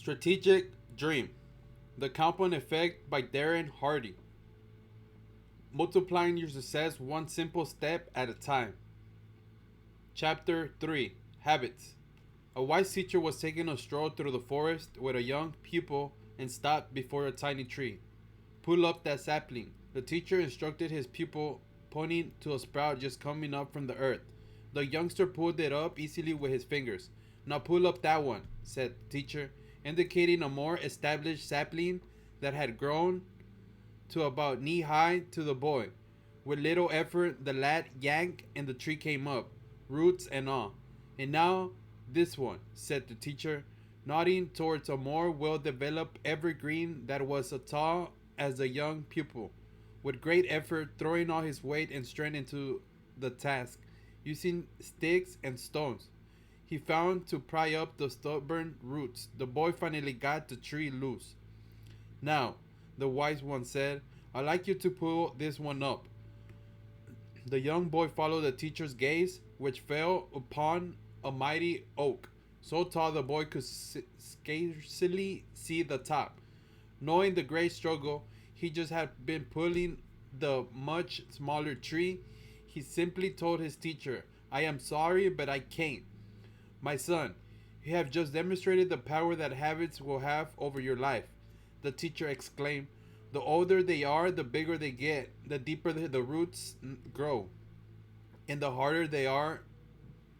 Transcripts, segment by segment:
Strategic Dream. The Compound Effect by Darren Hardy. Multiplying your success one simple step at a time. Chapter 3 Habits. A wise teacher was taking a stroll through the forest with a young pupil and stopped before a tiny tree. Pull up that sapling. The teacher instructed his pupil, pointing to a sprout just coming up from the earth. The youngster pulled it up easily with his fingers. Now pull up that one, said the teacher, indicating a more established sapling that had grown to about knee high to the boy. With little effort, the lad yanked and the tree came up, roots and all. And now this one, said the teacher, nodding towards a more well developed evergreen that was as tall as the young pupil. With great effort, throwing all his weight and strength into the task, using sticks and stones, he found to pry up the stubborn roots. The boy finally got the tree loose. Now, the wise one said, I'd like you to pull this one up. The young boy followed the teacher's gaze, which fell upon a mighty oak, so tall the boy could scarcely see the top. Knowing the great struggle he just had been pulling the much smaller tree, he simply told his teacher, I am sorry, but I can't. My son, you have just demonstrated the power that habits will have over your life. The teacher exclaimed, the older they are, the bigger they get, the deeper the roots grow, and the harder they are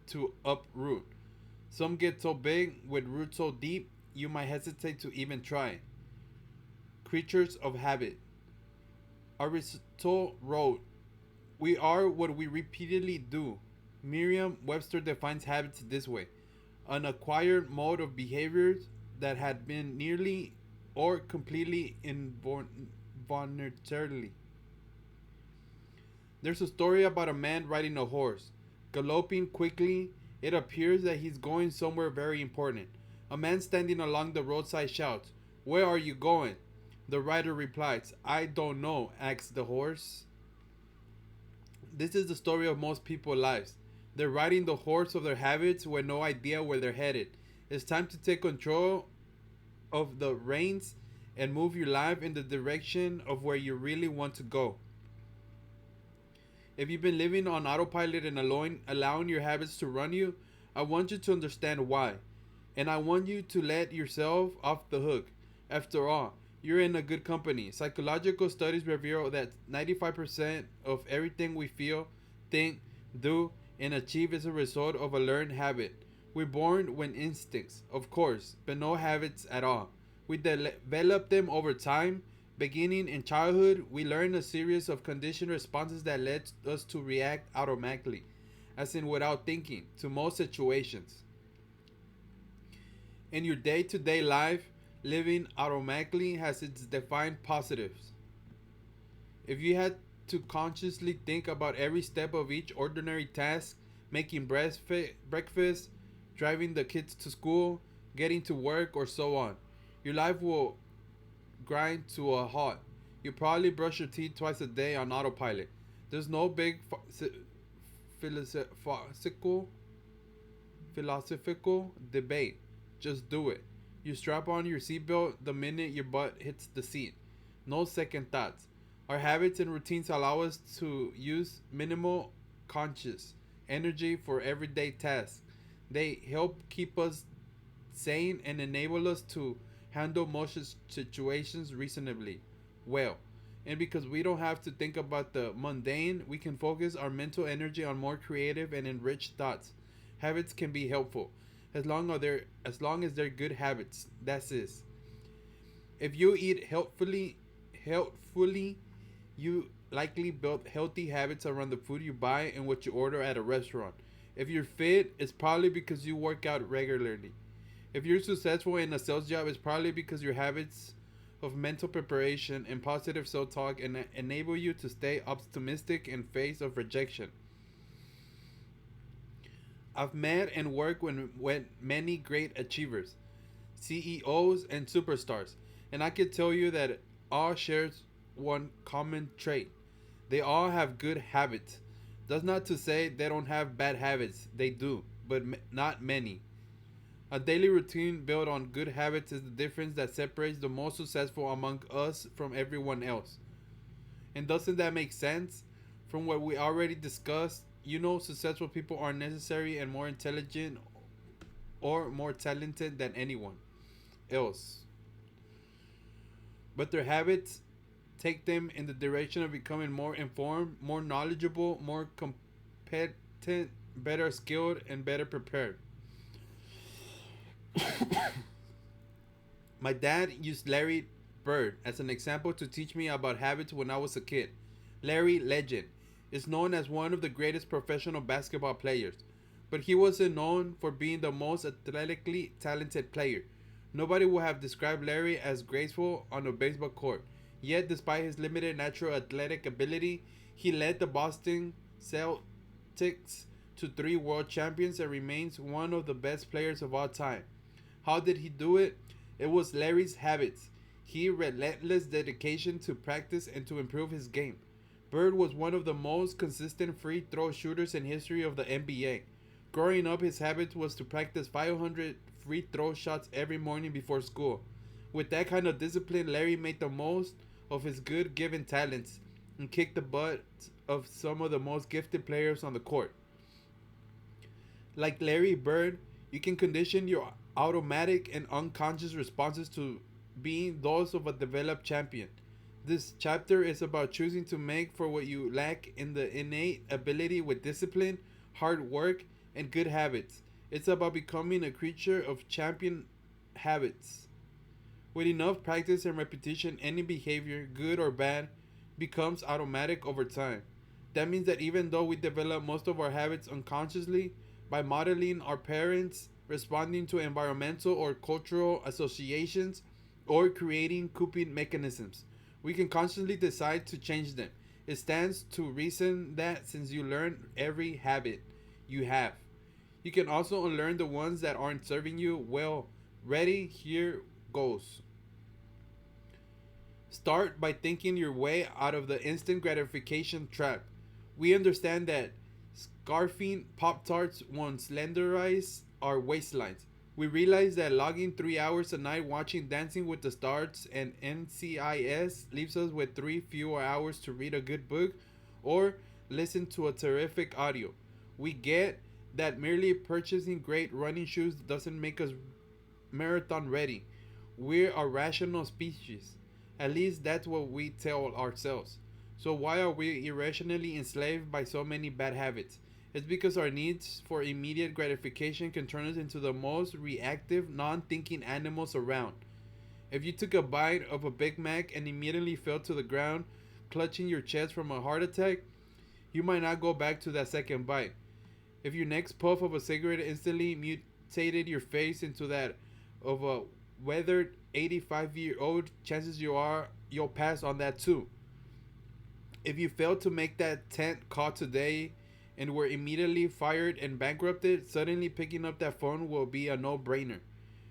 to uproot. Some get so big, with roots so deep, you might hesitate to even try. Creatures of habit. Aristotle wrote, we are what we repeatedly do. Merriam-Webster defines habits this way: an acquired mode of behavior that had been nearly or completely involuntarily. There's a story about a man riding a horse. Galloping quickly, it appears that he's going somewhere very important. A man standing along the roadside shouts, where are you going? The rider replies, I don't know, asks the horse. This is the story of most people's lives. They're riding the horse of their habits with no idea where they're headed. It's time to take control of the reins and move your life in the direction of where you really want to go. If you've been living on autopilot and allowing your habits to run you, I want you to understand why. And I want you to let yourself off the hook. After all, you're in a good company. Psychological studies reveal that 95% of everything we feel, think, do, and achieve is a result of a learned habit. We're born with instincts, of course, but no habits at all. We develop them over time. Beginning in childhood, we learn a series of conditioned responses that led us to react automatically, as in without thinking, to most situations. In your day-to-day life, living automatically has its defined positives. If you had to consciously think about every step of each ordinary task, making breakfast, driving the kids to school, getting to work, or so on, your life will grind to a halt. You probably brush your teeth twice a day on autopilot. There's no big philosophical debate. Just do it. You strap on your seatbelt the minute your butt hits the seat. No second thoughts. Our habits and routines allow us to use minimal conscious energy for everyday tasks. They help keep us sane and enable us to handle most situations reasonably well. And because we don't have to think about the mundane, we can focus our mental energy on more creative and enriched thoughts. Habits can be helpful as long as they're good habits. That's it. If you eat healthfully, you likely build healthy habits around the food you buy and what you order at a restaurant. If you're fit, it's probably because you work out regularly. If you're successful in a sales job, it's probably because your habits of mental preparation and positive self-talk enable you to stay optimistic in face of rejection. I've met and worked with many great achievers, CEOs, and superstars, and I can tell you that all share one common trait. They all have good habits. That's not to say they don't have bad habits. They do, but not many. A daily routine built on good habits is the difference that separates the most successful among us from everyone else. And doesn't that make sense? From what we already discussed, successful people are necessary and more intelligent or more talented than anyone else. But their habits take them in the direction of becoming more informed, more knowledgeable, more competent, better skilled, and better prepared. My dad used Larry Bird as an example to teach me about habits when I was a kid. Larry, legend, is known as one of the greatest professional basketball players, but he wasn't known for being the most athletically talented player. Nobody would have described Larry as graceful on a baseball court. Yet, despite his limited natural athletic ability, he led the Boston Celtics to three world champions and remains one of the best players of all time. How did he do it? It was Larry's habits. His relentless dedication to practice and to improve his game. Bird was one of the most consistent free throw shooters in history of the NBA. Growing up, his habit was to practice 500 free throw shots every morning before school. With that kind of discipline, Larry made the most of his good given talents and kicked the butt of some of the most gifted players on the court. Like Larry Bird, you can condition your automatic and unconscious responses to being those of a developed champion. This chapter is about choosing to make for what you lack in the innate ability with discipline, hard work, and good habits. It's about becoming a creature of champion habits. With enough practice and repetition, any behavior, good or bad, becomes automatic over time. That means that even though we develop most of our habits unconsciously, by modeling our parents, responding to environmental or cultural associations, or creating coping mechanisms, we can consciously decide to change them. It stands to reason that since you learn every habit you have, you can also unlearn the ones that aren't serving you well. Ready? Here goes. Start by thinking your way out of the instant gratification trap. We understand that scarfing Pop Tarts won't slenderize our waistlines. We realize that logging 3 hours a night watching Dancing with the Stars and NCIS leaves us with 3 fewer hours to read a good book or listen to a terrific audio. We get that merely purchasing great running shoes doesn't make us marathon ready. We're a rational species. At least that's what we tell ourselves. So why are we irrationally enslaved by so many bad habits? It's because our needs for immediate gratification can turn us into the most reactive, non-thinking animals around. If you took a bite of a Big Mac and immediately fell to the ground, clutching your chest from a heart attack, you might not go back to that second bite. If your next puff of a cigarette instantly mutated your face into that of a weathered 85-year-old, chances you are you'll pass on that too. If you failed to make that 10th call today and were immediately fired and bankrupted, suddenly picking up that phone will be a no-brainer.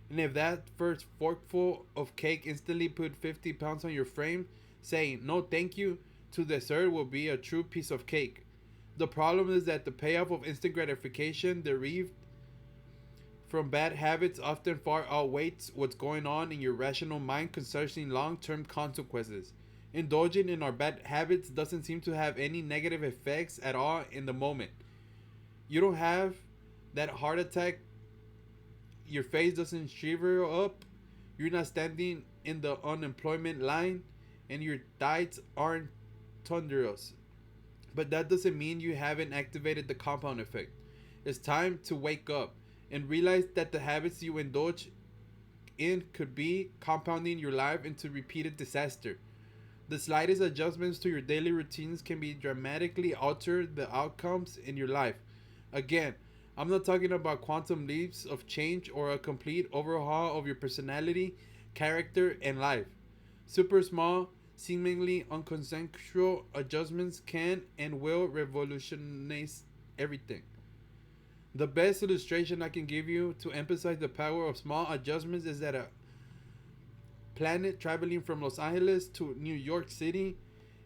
And if that first forkful of cake instantly put 50 pounds on your frame, saying no thank you to dessert will be a true piece of cake. The problem is that the payoff of instant gratification derived from bad habits often far outweighs what's going on in your rational mind concerning long-term consequences. Indulging in our bad habits doesn't seem to have any negative effects at all in the moment. You don't have that heart attack, your face doesn't shiver up, you're not standing in the unemployment line, and your diets aren't thunderous. But that doesn't mean you haven't activated the compound effect. It's time to wake up and realize that the habits you indulge in could be compounding your life into repeated disaster. The slightest adjustments to your daily routines can be dramatically alter the outcomes in your life. Again, I'm not talking about quantum leaps of change or a complete overhaul of your personality, character, and life. Super small, seemingly unconsensual adjustments can and will revolutionize everything. The best illustration I can give you to emphasize the power of small adjustments is that a planet traveling from Los Angeles to New York City,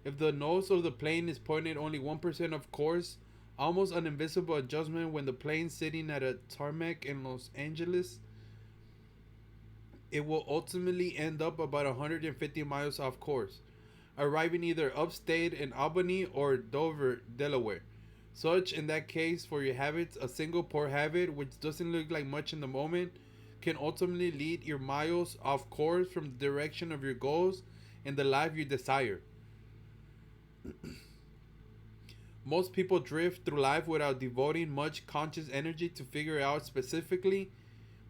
if the nose of the plane is pointed only 1% of course, almost an invisible adjustment when the plane sitting at a tarmac in Los Angeles it will ultimately end up about 150 miles off course, arriving either upstate in Albany or Dover, Delaware. Such, in that case, for your habits, a single poor habit, which doesn't look like much in the moment, can ultimately lead your miles off course from the direction of your goals and the life you desire. Most people drift through life without devoting much conscious energy to figure out specifically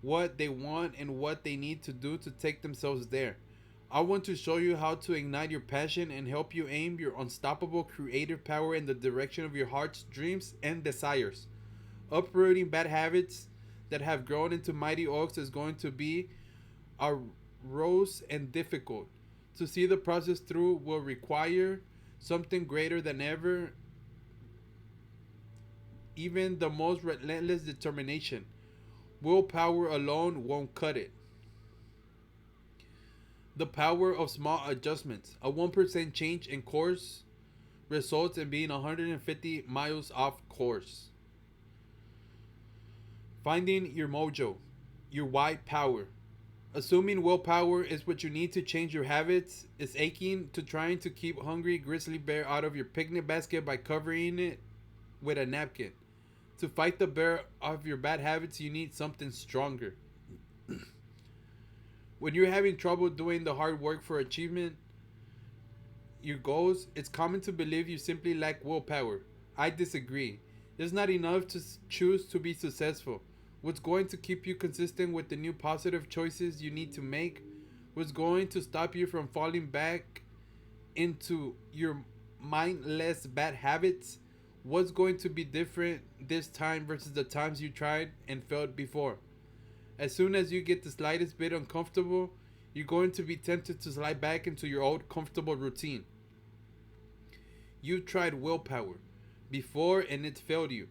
what they want and what they need to do to take themselves there. I want to show you how to ignite your passion and help you aim your unstoppable creative power in the direction of your heart's dreams and desires. Uprooting bad habits that have grown into mighty oaks is going to be arose and difficult. To see the process through will require something greater than ever, even the most relentless determination. Willpower alone won't cut it. The power of small adjustments. A 1% change in course results in being 150 miles off course. Finding your mojo, your why power. Assuming willpower is what you need to change your habits is aching to trying to keep hungry grizzly bear out of your picnic basket by covering it with a napkin. To fight the bear of your bad habits, you need something stronger. When you're having trouble doing the hard work for achievement, your goals, it's common to believe you simply lack willpower. I disagree. It's not enough to choose to be successful. What's going to keep you consistent with the new positive choices you need to make? What's going to stop you from falling back into your mindless bad habits? What's going to be different this time versus the times you tried and failed before? As soon as you get the slightest bit uncomfortable, you're going to be tempted to slide back into your old comfortable routine. You tried willpower before and it failed you.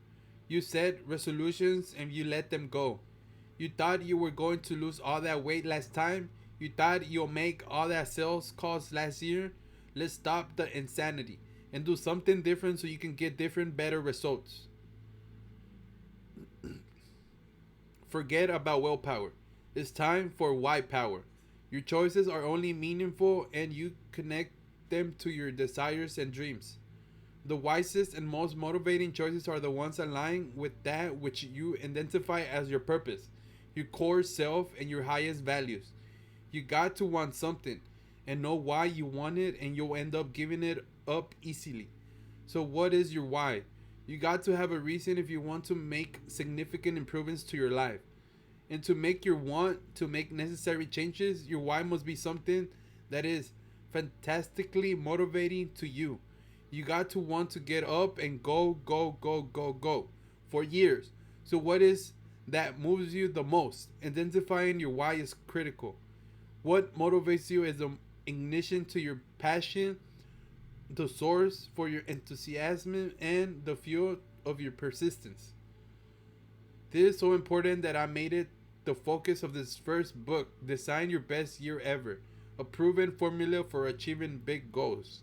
You set resolutions and you let them go. You thought you were going to lose all that weight last time. You thought you'll make all that sales calls last year. Let's stop the insanity and do something different so you can get different, better results. Forget about willpower. It's time for why power. Your choices are only meaningful and you connect them to your desires and dreams. The wisest and most motivating choices are the ones aligning with that which you identify as your purpose, your core self, and your highest values. You got to want something and know why you want it, and you'll end up giving it up easily. So, what is your why? You got to have a reason if you want to make significant improvements to your life. And to make your want to make necessary changes, your why must be something that is fantastically motivating to you. You got to want to get up and go, go, go, go, go for years. So what is that moves you the most? Identifying your why is critical. What motivates you is the ignition to your passion, the source for your enthusiasm, and the fuel of your persistence. This is so important that I made it the focus of this first book, Design Your Best Year Ever, a proven formula for achieving big goals.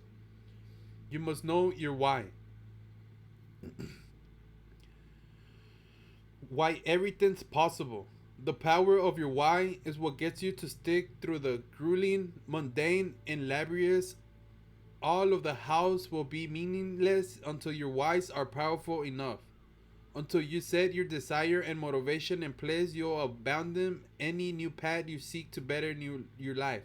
You must know your why. Why everything's possible. The power of your why is what gets you to stick through the grueling, mundane, and laborious. All of the hows will be meaningless until your whys are powerful enough. Until you set your desire and motivation in place, you'll abandon any new path you seek to better your life.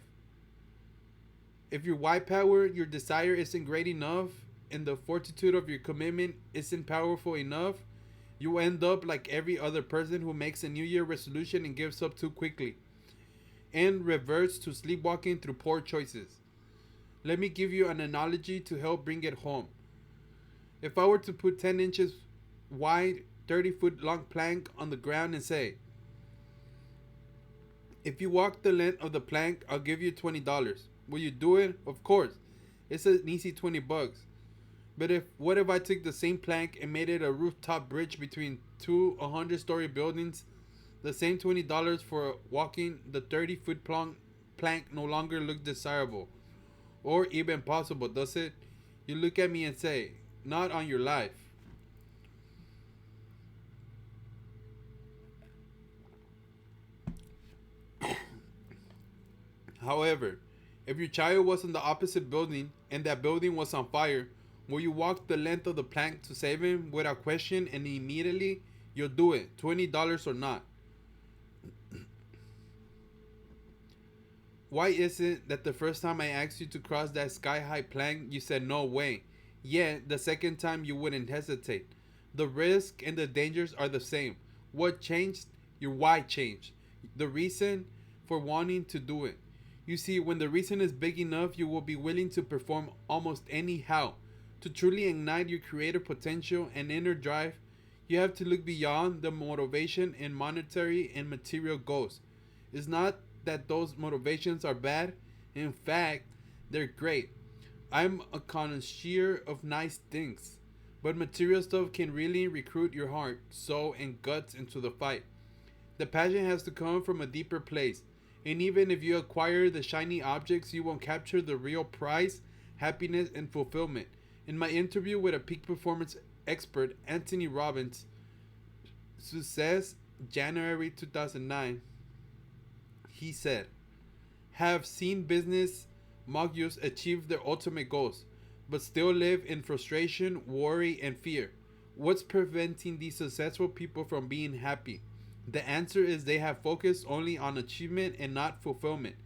If your why power, your desire isn't great enough, and the fortitude of your commitment isn't powerful enough, you end up like every other person who makes a New Year resolution and gives up too quickly, and reverts to sleepwalking through poor choices. Let me give you an analogy to help bring it home. If I were to put 10 inches wide, 30-foot long plank on the ground and say, if you walk the length of the plank, I'll give you $20. Will you do it? Of course. It's an easy $20. But what if I took the same plank and made it a rooftop bridge between two 100-story buildings? The same $20 for walking the 30-foot plank no longer look desirable or even possible, does it? You look at me and say, not on your life. However, if your child was in the opposite building and that building was on fire, will you walk the length of the plank to save him without question and immediately you'll do it, $20 or not? Why is it that the first time I asked you to cross that sky high plank, you said no way? Yet, the second time you wouldn't hesitate. The risk and the dangers are the same. What changed? Your why changed. The reason for wanting to do it. You see, when the reason is big enough, you will be willing to perform almost anyhow. To truly ignite your creative potential and inner drive, you have to look beyond the motivation and monetary and material goals. It's not that those motivations are bad. In fact, they're great. I'm a connoisseur of nice things. But material stuff can really recruit your heart, soul, and guts into the fight. The passion has to come from a deeper place. And even if you acquire the shiny objects, you won't capture the real prize, happiness, and fulfillment. In my interview with a peak performance expert, Anthony Robbins, Success, January 2009, he said, have seen business moguls achieve their ultimate goals, but still live in frustration, worry, and fear. What's preventing these successful people from being happy? The answer is they have focused only on achievement and not fulfillment.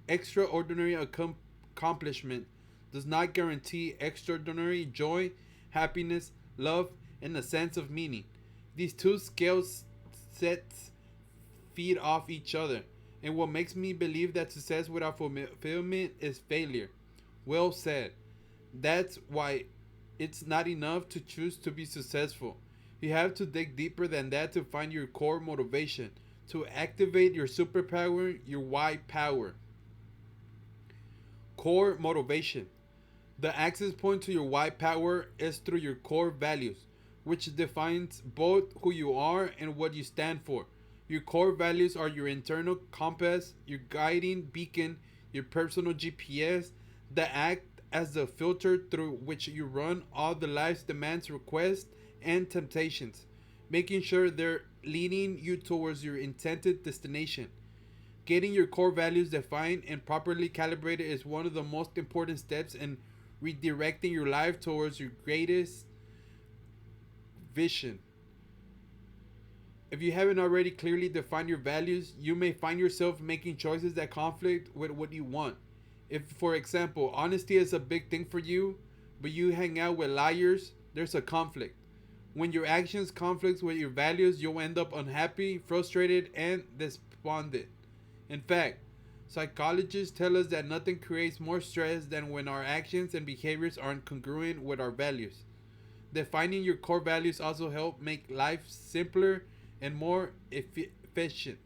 Extraordinary accomplishment does not guarantee extraordinary joy, happiness, love, and a sense of meaning. These two scale sets feed off each other, and what makes me believe that success without fulfillment is failure. Well said. That's why it's not enough to choose to be successful. You have to dig deeper than that to find your core motivation, to activate your superpower, your why power. Core motivation. The access point to your why power is through your core values, which defines both who you are and what you stand for. Your core values are your internal compass, your guiding beacon, your personal GPS that act as the filter through which you run all the life's demands, requests, and temptations, making sure they're leading you towards your intended destination. Getting your core values defined and properly calibrated is one of the most important steps in redirecting your life towards your greatest vision. If you haven't already clearly defined your values, you may find yourself making choices that conflict with what you want. If, for example, honesty is a big thing for you, but you hang out with liars, there's a conflict. When your actions conflict with your values, you'll end up unhappy, frustrated, and despondent. In fact, psychologists tell us that nothing creates more stress than when our actions and behaviors aren't congruent with our values. Defining your core values also help make life simpler and more efficient.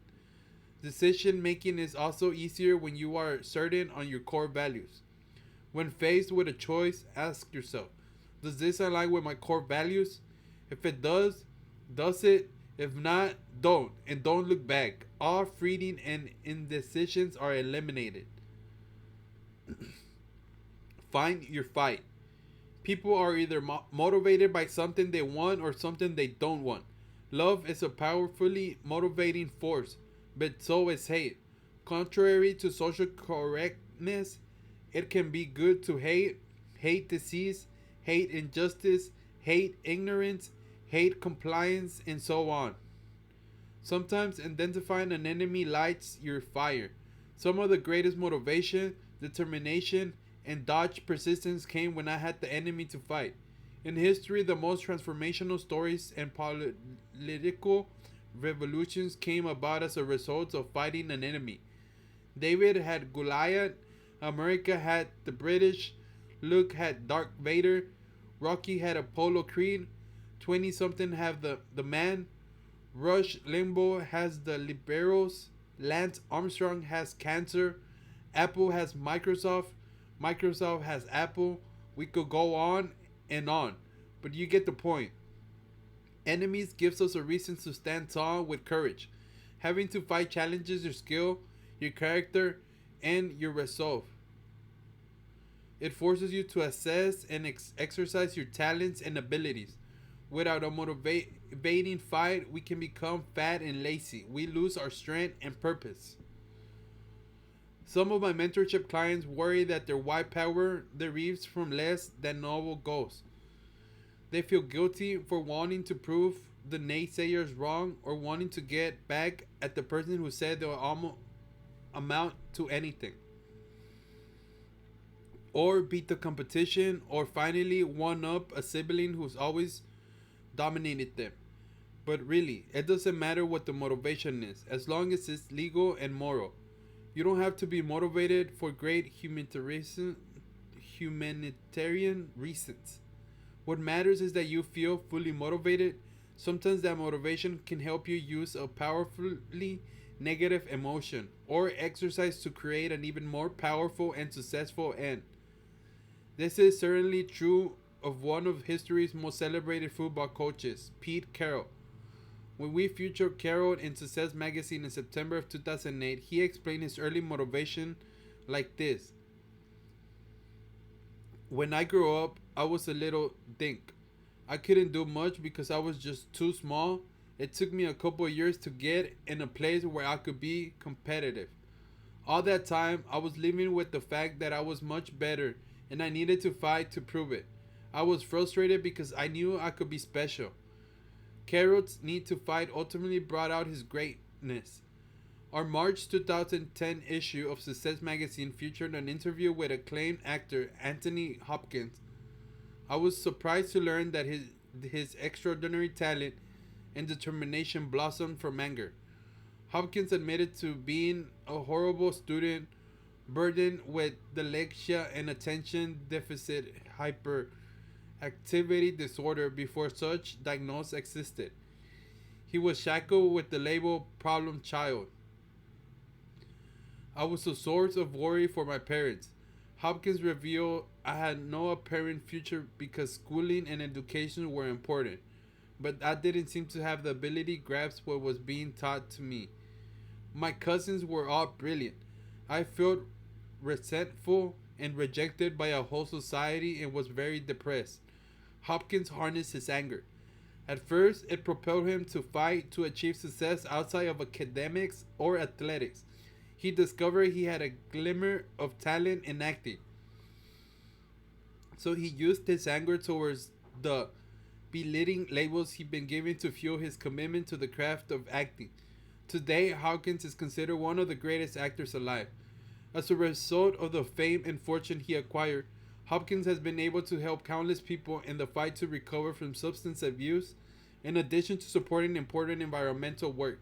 Decision making is also easier when you are certain on your core values. When faced with a choice, ask yourself, does this align with my core values? If it does it? If not, don't. And don't look back. All fleeting and indecisions are eliminated. Find your fight. People are either motivated by something they want or something they don't want. Love is a powerfully motivating force, but so is hate. Contrary to social correctness, it can be good to hate disease, hate injustice, hate ignorance, hate compliance, and so on. Sometimes identifying an enemy lights your fire. Some of the greatest motivation, determination, and dodge persistence came when I had the enemy to fight. In history, the most transformational stories and political revolutions came about as a result of fighting an enemy. David had Goliath, America had the British, Luke had Darth Vader, Rocky had Apollo Creed, 20 something have the man, Rush Limbaugh has the liberals, Lance Armstrong has cancer, Apple has Microsoft, Microsoft has Apple. We could go on and on, but you get the point. Enemies gives us a reason to stand tall with courage. Having to fight challenges your skill, your character, and your resolve. It forces you to assess and exercise your talents and abilities. Without a motivating fight, we can become fat and lazy. We lose our strength and purpose. Some of my mentorship clients worry that their white power derives from less than noble goals. They feel guilty for wanting to prove the naysayers wrong or wanting to get back at the person who said they'll almost amount to anything, or beat the competition, or finally one up a sibling who's always dominated them. But really, it doesn't matter what the motivation is, as long as it's legal and moral. You don't have to be motivated for great humanitarian reasons. What matters is that you feel fully motivated. Sometimes that motivation can help you use a powerfully negative emotion or exercise to create an even more powerful and successful end. This is certainly true of one of history's most celebrated football coaches, Pete Carroll. When we featured Carroll in Success magazine in September of 2008, he explained his early motivation like this. When I grew up, I was a little dink. I couldn't do much because I was just too small. It took me a couple of years to get in a place where I could be competitive. All that time, I was living with the fact that I was much better and I needed to fight to prove it. I was frustrated because I knew I could be special. Carrot's need to fight ultimately brought out his greatness. Our March 2010 issue of Success magazine featured an interview with acclaimed actor Anthony Hopkins. I was surprised to learn that his extraordinary talent and determination blossomed from anger. Hopkins admitted to being a horrible student, burdened with dyslexia and attention deficit hyperactivity disorder before such diagnosis existed. He was shackled with the label problem child. I was a source of worry for my parents. Hopkins revealed I had no apparent future because schooling and education were important, but I didn't seem to have the ability to grasp what was being taught to me. My cousins were all brilliant. I felt resentful and rejected by a whole society and was very depressed. Hopkins harnessed his anger. At first, it propelled him to fight to achieve success outside of academics or athletics. He discovered he had a glimmer of talent in acting. So he used his anger towards the belittling labels he'd been given to fuel his commitment to the craft of acting. Today, Hopkins is considered one of the greatest actors alive. As a result of the fame and fortune he acquired, Hopkins has been able to help countless people in the fight to recover from substance abuse, in addition to supporting important environmental work.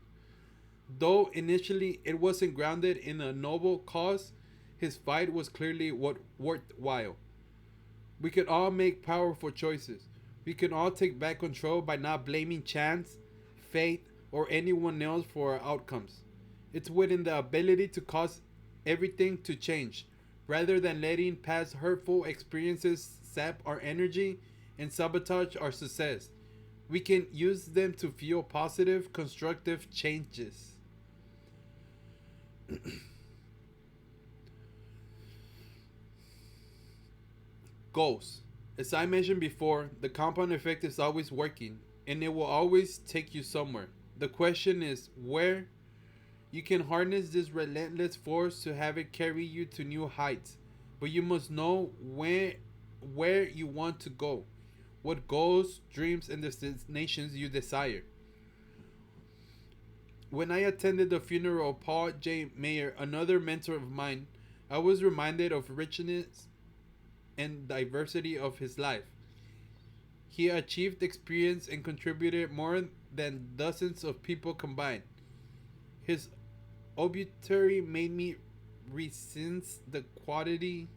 Though initially it wasn't grounded in a noble cause, his fight was clearly worthwhile. We can all make powerful choices. We can all take back control by not blaming chance, fate, or anyone else for our outcomes. It's within the ability to cause everything to change, rather than letting past hurtful experiences sap our energy and sabotage our success. We can use them to fuel positive, constructive changes. Goals. As I mentioned before, the compound effect is always working and it will always take you somewhere. The question is where. You can harness this relentless force to have it carry you to new heights, but you must know where you want to go, what goals, dreams, and destinations you desire. When I attended the funeral of Paul J. Mayer, another mentor of mine, I was reminded of richness and diversity of his life. He achieved experience and contributed more than dozens of people combined. His obituary made me resense the quality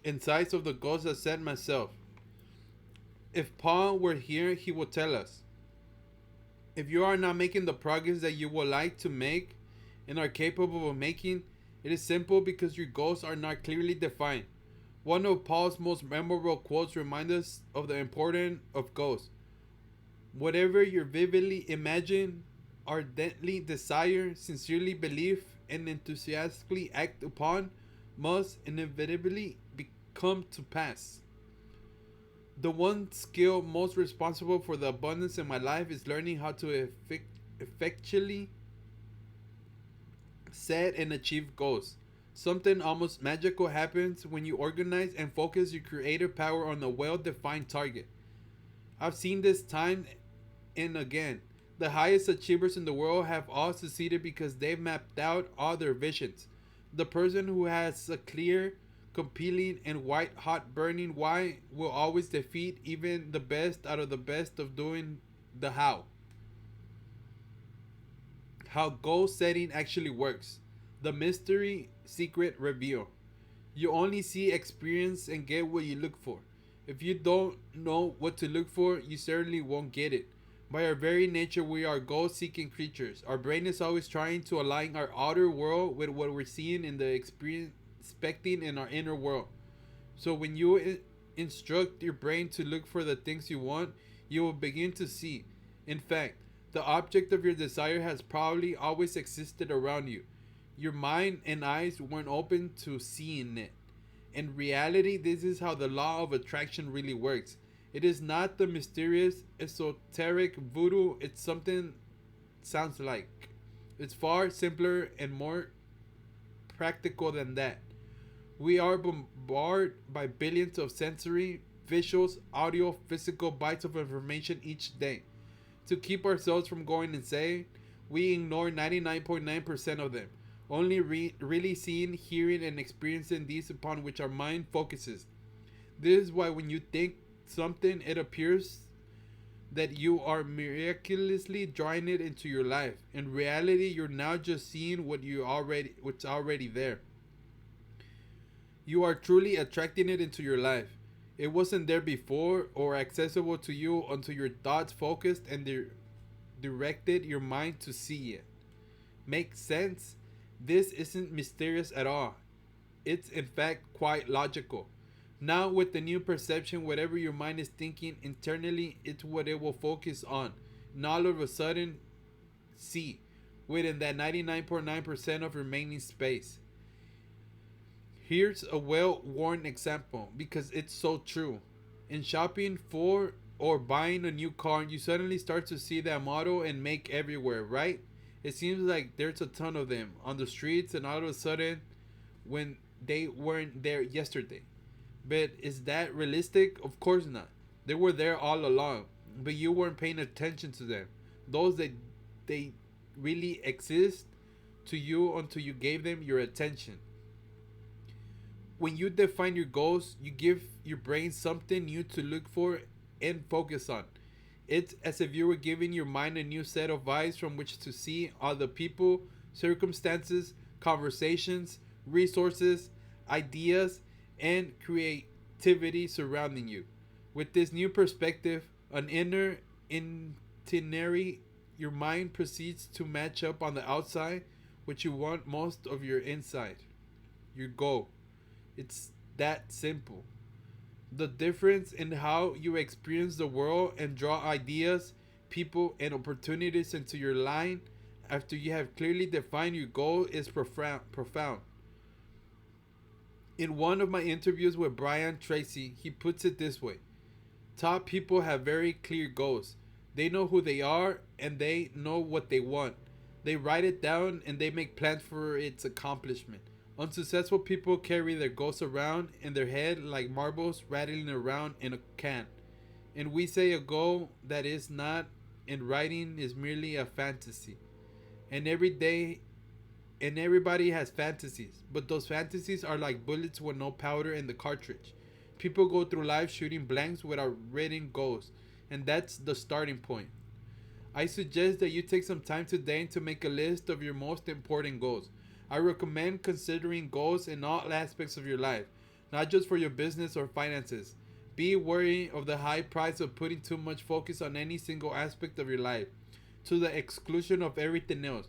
and size of the goals I set myself. If Paul were here, he would tell us, if you are not making the progress that you would like to make and are capable of making, it is simple because your goals are not clearly defined. One of Paul's most memorable quotes reminds us of the importance of goals. Whatever you vividly imagine, ardently desire, sincerely believe, and enthusiastically act upon must inevitably come to pass. The one skill most responsible for the abundance in my life is learning how to effectually set and achieve goals. Something almost magical happens when you organize and focus your creative power on a well defined target. I've seen this time and again. The highest achievers in the world have all succeeded because they've mapped out all their visions. The person who has a clear, compelling, and white hot burning why will always defeat even the best out of the best of doing the how. How goal setting actually works. The mystery secret reveal. You only see, experience, and get what you look for. If you don't know what to look for, you certainly won't get it. By our very nature, we are goal seeking creatures. Our brain is always trying to align our outer world with what we're seeing in the experience, expecting in our inner world. So when you instruct your brain to look for the things you want, you will begin to see. In fact, the object of your desire has probably always existed around you. Your mind and eyes weren't open to seeing it. In reality, this is how the law of attraction really works. It is not the mysterious, esoteric voodoo it's something sounds like. It's far simpler and more practical than that. We are bombarded by billions of sensory, visuals, audio, physical bytes of information each day. To keep ourselves from going insane, we ignore 99.9% of them, only really seeing, hearing, and experiencing these upon which our mind focuses. This is why when you think something, it appears that you are miraculously drawing it into your life. In reality, you're now just seeing what's already there. You are truly attracting it into your life. It wasn't there before or accessible to you until your thoughts focused and directed your mind to see it. Make sense? This isn't mysterious at all. It's in fact quite logical. Now, with the new perception, whatever your mind is thinking internally, it's what it will focus on. And all of a sudden, see, within that 99.9% of remaining space. Here's a well worn example because it's so true. In shopping for or buying a new car, you suddenly start to see that model and make everywhere, right? It seems like there's a ton of them on the streets, and all of a sudden, when they weren't there yesterday. But is that realistic? Of course not. They were there all along, but you weren't paying attention to them. Those that they really exist to you until you gave them your attention. When you define your goals, you give your brain something new to look for and focus on. It's as if you were giving your mind a new set of eyes from which to see all the people, circumstances, conversations, resources, ideas, and creativity surrounding you. With this new perspective, an inner itinerary, your mind proceeds to match up on the outside what you want most of your inside, your goal. It's that simple. The difference in how you experience the world and draw ideas, people, and opportunities into your line after you have clearly defined your goal is profound. In one of my interviews with Brian Tracy, he puts it this way: top people have very clear goals. They know who they are and they know what they want. They write it down and they make plans for its accomplishment. Unsuccessful people carry their goals around in their head like marbles rattling around in a can. And we say a goal that is not in writing is merely a fantasy. And every day and everybody has fantasies, but those fantasies are like bullets with no powder in the cartridge. People go through life shooting blanks without written goals, and that's the starting point. I suggest that you take some time today to make a list of your most important goals. I recommend considering goals in all aspects of your life, not just for your business or finances. Be wary of the high price of putting too much focus on any single aspect of your life, to the exclusion of everything else.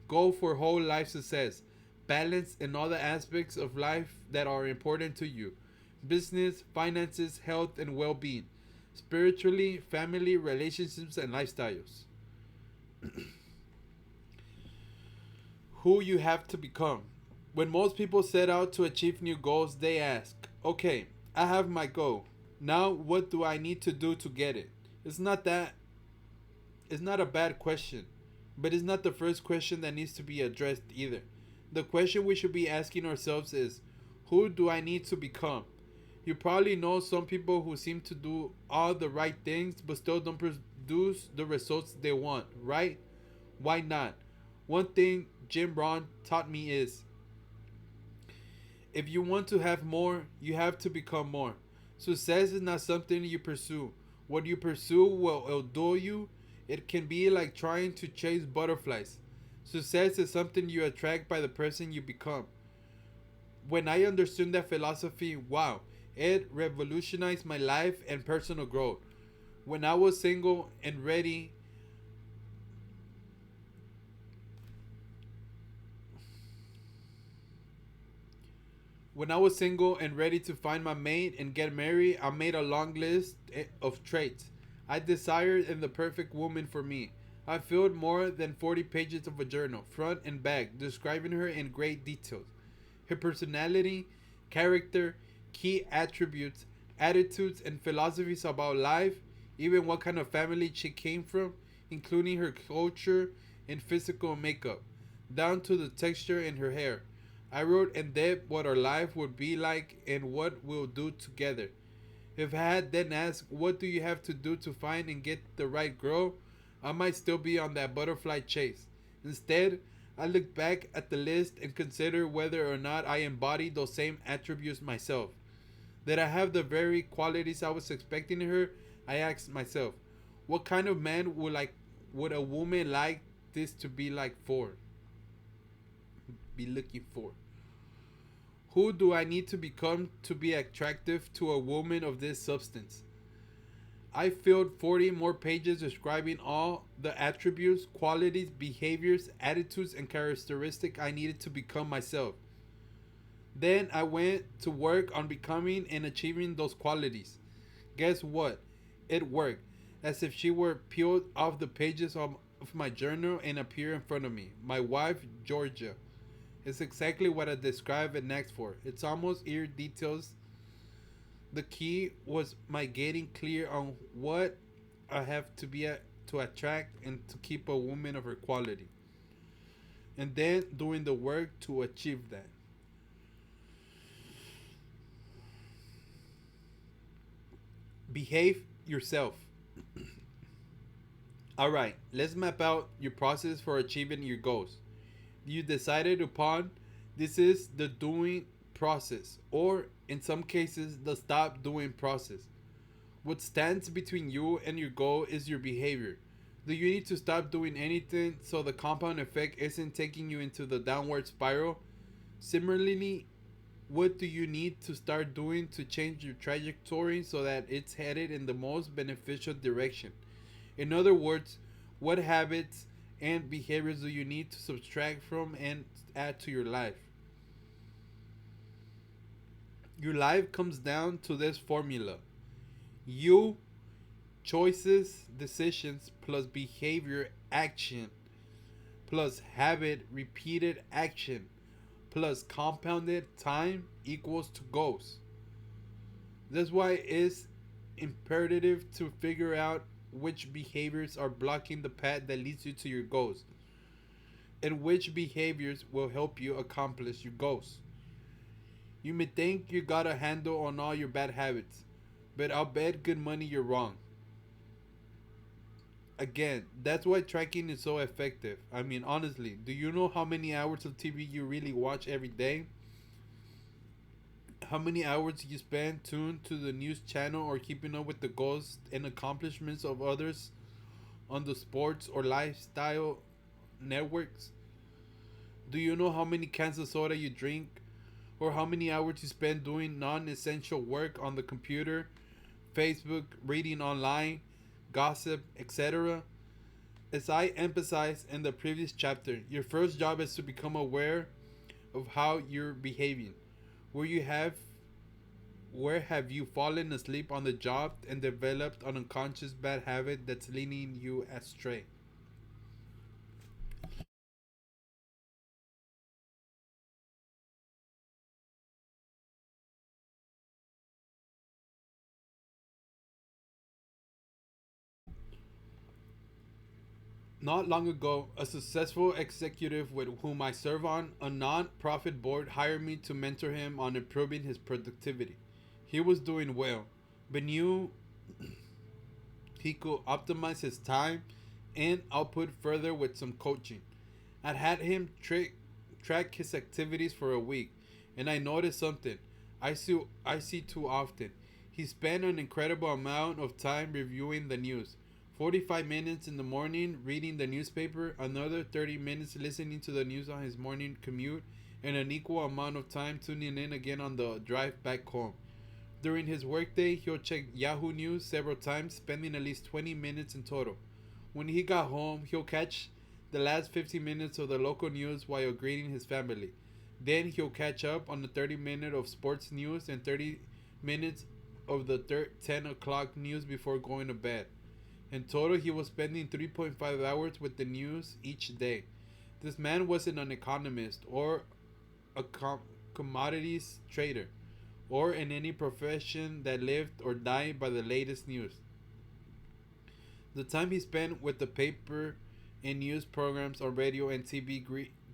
Go for whole life success, balance in all the aspects of life that are important to you: business, finances, health, and well being, spiritually, family, relationships, and lifestyles. Who you have to become. When most people set out to achieve new goals, they ask, okay, I have my goal. Now, what do I need to do to get it? It's not that, it's not a bad question, but it's not the first question that needs to be addressed either. The question we should be asking ourselves is, who do I need to become? You probably know some people who seem to do all the right things but still don't produce the results they want, right? Why not? One thing Jim Rohn taught me is if you want to have more, you have to become more. Success is not something you pursue. What you pursue will outdo you. It can be like trying to chase butterflies. Success is something you attract by the person you become. When I understood that philosophy, wow, it revolutionized my life and personal growth. When I was single and ready When I was single and ready to find my mate and get married, I made a long list of traits I desired in the perfect woman for me. I filled more than 40 pages of a journal, front and back, describing her in great details. Her personality, character, key attributes, attitudes, and philosophies about life, even what kind of family she came from, including her culture and physical makeup, down to the texture in her hair. I wrote in depth what our life would be like and what we'll do together. If I had then asked, what do you have to do to find and get the right girl? I might still be on that butterfly chase. Instead, I look back at the list and consider whether or not I embody those same attributes myself. That I have the very qualities I was expecting in her, I asked myself, what kind of man would a woman like this to be like for? Be looking for? Who do I need to become to be attractive to a woman of this substance? I filled 40 more pages describing all the attributes, qualities, behaviors, attitudes, and characteristics I needed to become myself. Then I went to work on becoming and achieving those qualities. Guess what? It worked, as if she were peeled off the pages of my journal and appeared in front of me. My wife, Georgia. It's exactly what I described and asked for. It's almost ear details. The key was my getting clear on what I have to be to attract and to keep a woman of her quality. And then doing the work to achieve that. Behave yourself. Alright, let's map out your process for achieving your goals. You decided upon, this is the doing process, or in some cases, the stop doing process. What stands between you and your goal is your behavior. Do you need to stop doing anything so the compound effect isn't taking you into the downward spiral? Similarly, what do you need to start doing to change your trajectory so that it's headed in the most beneficial direction? In other words, what habits and behaviors do you need to subtract from and add to your life? Your life comes down to this formula: you, choices, decisions, plus behavior, action, plus habit, repeated action, plus compounded time equals to goals. That's why it's imperative to figure out which behaviors are blocking the path that leads you to your goals and which behaviors will help you accomplish your goals. You may think you got a handle on all your bad habits, but I'll bet good money you're wrong. Again, that's why tracking is so effective. I mean, honestly, do you know how many hours of TV you really watch every day? How many hours you spend tuned to the news channel or keeping up with the goals and accomplishments of others on the sports or lifestyle networks? Do you know how many cans of soda you drink or how many hours you spend doing non-essential work on the computer, Facebook, reading online, gossip, etc.? As I emphasized in the previous chapter, your first job is to become aware of how you're behaving. Where you have where have you fallen asleep on the job and developed an unconscious bad habit that's leading you astray? Not long ago, a successful executive with whom I serve on a non-profit board hired me to mentor him on improving his productivity. He was doing well, but knew he could optimize his time and output further with some coaching. I'd had him track his activities for a week, and I noticed something I see too often. He spent an incredible amount of time reviewing the news. 45 minutes in the morning reading the newspaper, another 30 minutes listening to the news on his morning commute, and an equal amount of time tuning in again on the drive back home. During his workday, he'll check Yahoo News several times, spending at least 20 minutes in total. When he got home, he'll catch the last 15 minutes of the local news while greeting his family. Then he'll catch up on the 30 minutes of sports news and 30 minutes of the 10 o'clock news before going to bed. In total, he was spending 3.5 hours with the news each day. This man wasn't an economist or a commodities trader or in any profession that lived or died by the latest news. The time he spent with the paper and news programs on radio and TV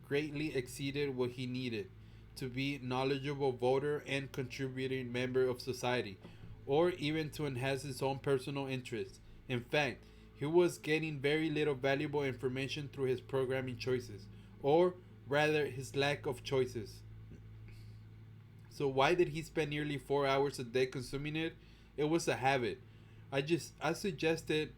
greatly exceeded what he needed to be a knowledgeable voter and contributing member of society, or even to enhance his own personal interests. In fact, he was getting very little valuable information through his programming choices, or rather his lack of choices. So why did he spend nearly 4 hours a day consuming it? It was a habit. I suggested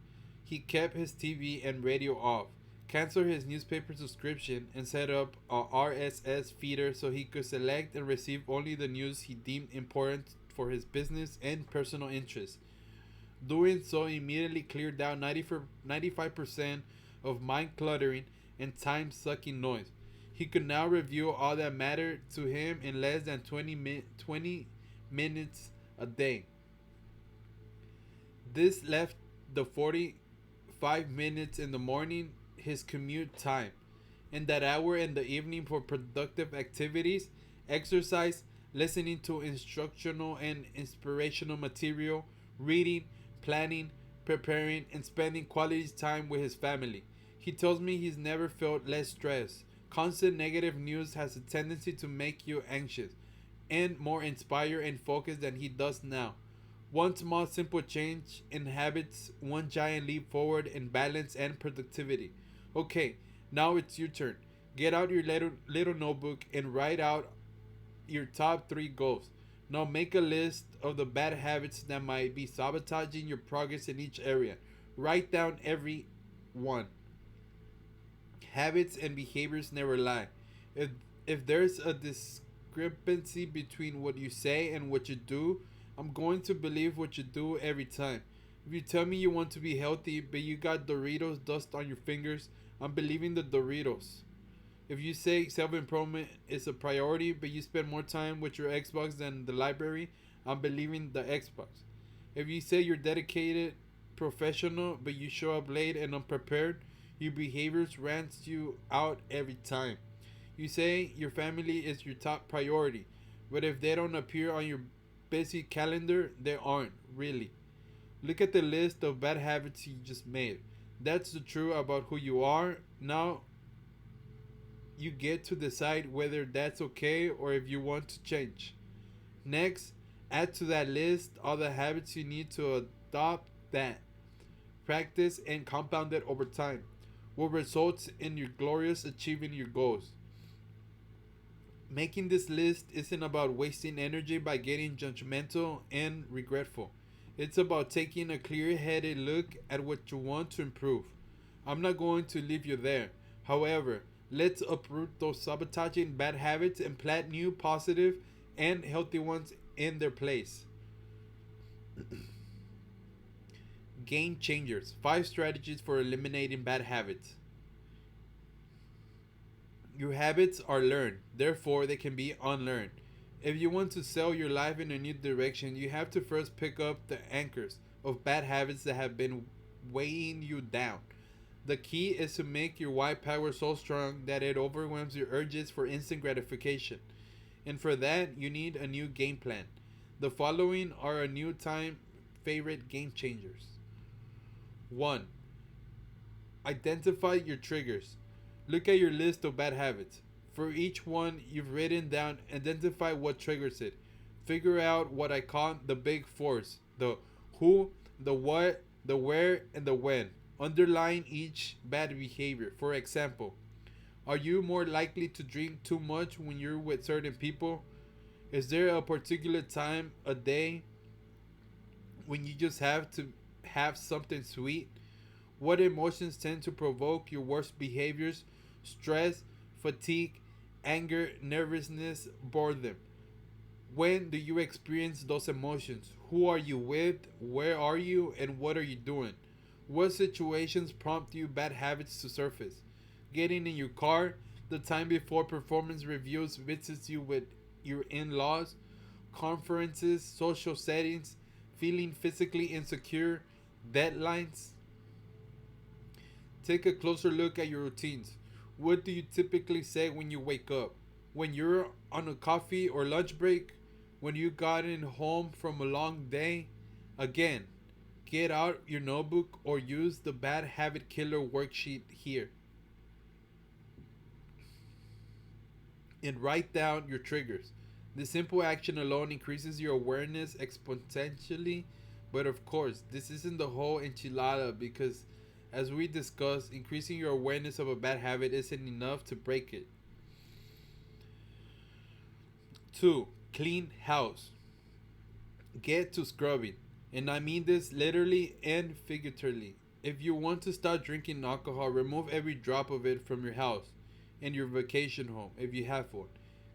he kept his TV and radio off, cancel his newspaper subscription, and set up a RSS feeder so he could select and receive only the news he deemed important for his business and personal interests. Doing so immediately cleared out 95% of mind cluttering and time sucking noise. He could now review all that mattered to him in less than 20 minutes a day. This left the 45 minutes in the morning his commute time, and that hour in the evening for productive activities, exercise, listening to instructional and inspirational material, reading, planning, preparing, and spending quality time with his family. He tells me he's never felt less stressed. Constant negative news has a tendency to make you anxious and more inspired and focused than he does now. One small simple change in habits, one giant leap forward in balance and productivity. Okay, now it's your turn. Get out your little notebook and write out your top 3 goals. Now make a list of the bad habits that might be sabotaging your progress in each area. Write down every one. Habits and behaviors never lie. If if there's a discrepancy between what you say and what you do, I'm going to believe what you do every time. If you tell me you want to be healthy but you got Doritos dust on your fingers, I'm believing the Doritos. If you say self improvement is a priority but you spend more time with your Xbox than the library, I'm believing the Xbox. If you say you're dedicated professional but you show up late and unprepared, your behaviors rants you out every time. You say your family is your top priority, but if they don't appear on your busy calendar, they aren't, really. Look at the list of bad habits you just made. That's the truth about who you are. Now you get to decide whether that's okay or if you want to change. Next, add to that list all the habits you need to adopt that. Practice and compound it over time, will result in your glorious achieving your goals. Making this list isn't about wasting energy by getting judgmental and regretful. It's about taking a clear headed look at what you want to improve. I'm not going to leave you there. However, let's uproot those sabotaging bad habits and plant new positive and healthy ones in their place. Game changers. 5 strategies for eliminating bad habits. Your habits are learned, therefore, they can be unlearned. If you want to sail your life in a new direction, you have to first pick up the anchors of bad habits that have been weighing you down. The key is to make your why power so strong that it overwhelms your urges for instant gratification. And for that, you need a new game plan. The following are a new time favorite game changers. 1. Identify your triggers. Look at your list of bad habits. For each one you've written down, identify what triggers it. Figure out what I call the big fours: the who, the what, the where, and the when. Underline each bad behavior. For example, are you more likely to drink too much when you're with certain people? Is there a particular time a day when you just have to have something sweet? What emotions tend to provoke your worst behaviors? Stress, fatigue, anger, nervousness, boredom. When do you experience those emotions? Who are you with? Where are you? And what are you doing? What situations prompt you bad habits to surface? Getting in your car, the time before performance reviews, visits you with your in laws, conferences, social settings, feeling physically insecure, deadlines. Take a closer look at your routines. What do you typically say when you wake up? When you're on a coffee or lunch break? When you gotten home from a long day? Again, get out your notebook or use the bad habit killer worksheet here and write down your triggers. The simple action alone increases your awareness exponentially, but of course, this isn't the whole enchilada because, as we discussed, increasing your awareness of a bad habit isn't enough to break it. 2. Clean house. Get to scrubbing. And I mean this literally and figuratively. If you want to start drinking alcohol, remove every drop of it from your house and your vacation home if you have one.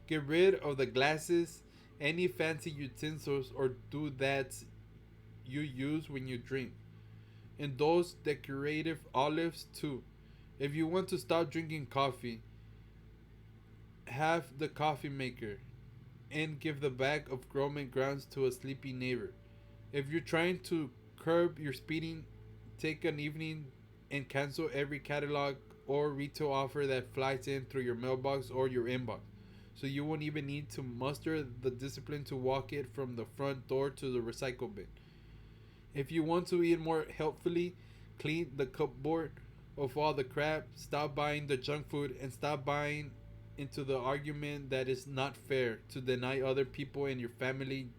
Get rid of the glasses, any fancy utensils or doodads you use when you drink, and those decorative olives too. If you want to stop drinking coffee, have the coffee maker and give the bag of gourmet grounds to a sleepy neighbor. If you're trying to curb your speeding, take an evening and cancel every catalog or retail offer that flies in through your mailbox or your inbox. So you won't even need to muster the discipline to walk it from the front door to the recycle bin. If you want to eat more healthfully, clean the cupboard of all the crap, stop buying the junk food, and stop buying into the argument that it's not fair to deny other people in your family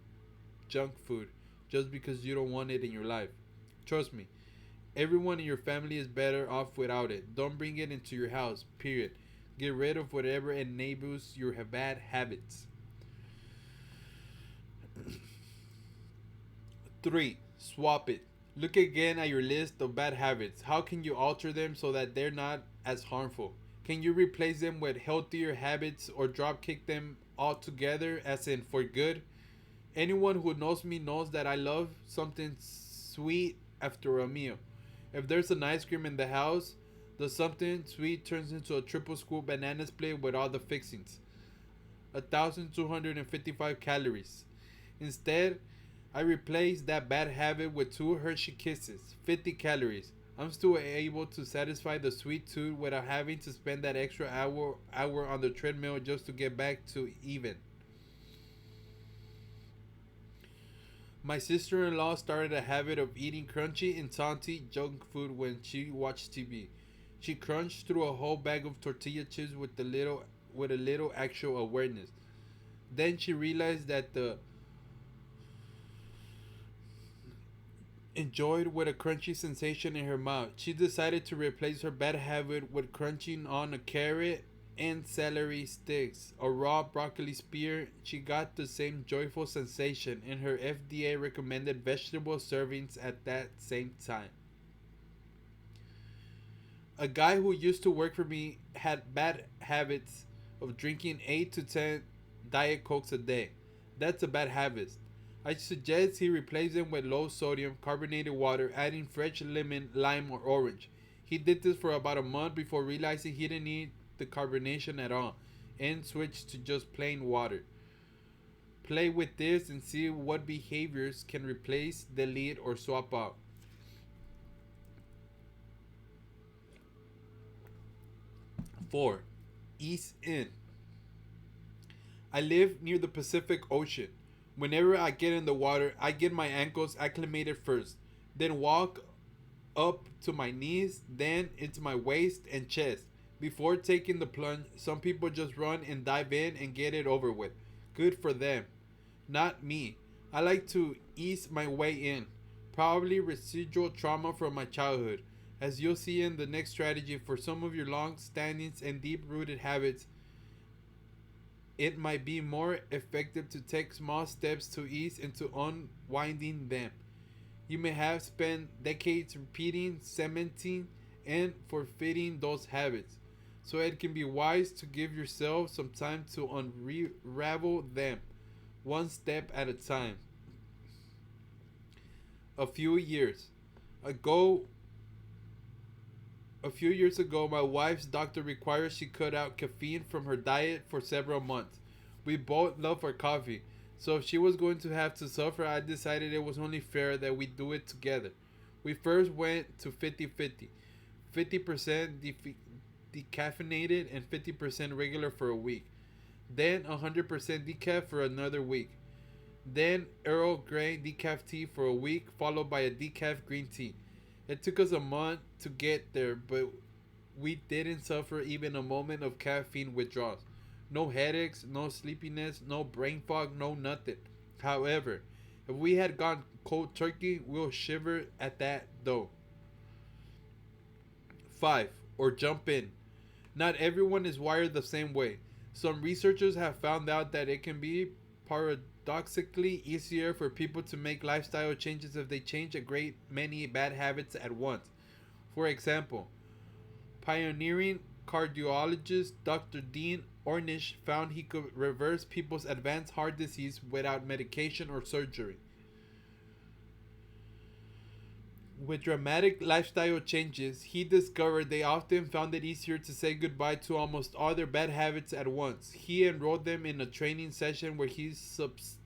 junk food just because you don't want it in your life. Trust me, everyone in your family is better off without it. Don't bring it into your house, period. Get rid of whatever enables your bad habits. 3. Swap it. Look again at your list of bad habits. How can you alter them so that they're not as harmful? Can you replace them with healthier habits or drop kick them altogether, as in for good? Anyone who knows me knows that I love something sweet after a meal. If there's an ice cream in the house, the something sweet turns into a triple scoop banana split with all the fixings. 1,255 calories. Instead, I replaced that bad habit with 2 Hershey Kisses, 50 calories. I'm still able to satisfy the sweet tooth without having to spend that extra hour on the treadmill just to get back to even. My sister-in-law started a habit of eating crunchy and salty junk food when she watched TV. She crunched through a whole bag of tortilla chips with a little actual awareness. Then she realized that the enjoyed with a crunchy sensation in her mouth. She decided to replace her bad habit with crunching on a carrot and celery sticks, a raw broccoli spear. She got the same joyful sensation in her FDA recommended vegetable servings at that same time. A guy who used to work for me had bad habits of drinking 8 to 10 Diet Cokes a day. That's a bad habit. I suggest he replace them with low sodium carbonated water, adding fresh lemon, lime, or orange. He did this for about a month before realizing he didn't need the carbonation at all and switched to just plain water. Play with this and see what behaviors can replace, delete, or swap out. 4. Ease in. I live near the Pacific Ocean. Whenever I get in the water, I get my ankles acclimated first, then walk up to my knees, then into my waist and chest. Before taking the plunge, some people just run and dive in and get it over with. Good for them. Not me. I like to ease my way in. Probably residual trauma from my childhood. As you'll see in the next strategy, for some of your long standing and deep rooted habits, it might be more effective to take small steps to ease into unwinding them. You may have spent decades repeating, cementing, and forfeiting those habits. So it can be wise to give yourself some time to unravel them, one step at a time. A few years ago, a few years ago, my wife's doctor required she cut out caffeine from her diet for several months. We both love our coffee, so if she was going to have to suffer, I decided it was only fair that we do it together. We first went to 50-50, 50% decaffeinated and 50% regular for a week. Then 100% decaf for another week. Then Earl Grey decaf tea for a week, followed by a decaf green tea. It took us a month to get there, but we didn't suffer even a moment of caffeine withdrawals. No headaches, no sleepiness, no brain fog, no nothing. However, if we had gone cold turkey, we'll shiver at that though. 5. Or jump in. Not everyone is wired the same way. Some researchers have found out that it can be paradoxically easier for people to make lifestyle changes if they change a great many bad habits at once. For example, pioneering cardiologist Dr. Dean Ornish found he could reverse people's advanced heart disease without medication or surgery. With dramatic lifestyle changes, he discovered they often found it easier to say goodbye to almost all their bad habits at once. He enrolled them in a training session where he substituted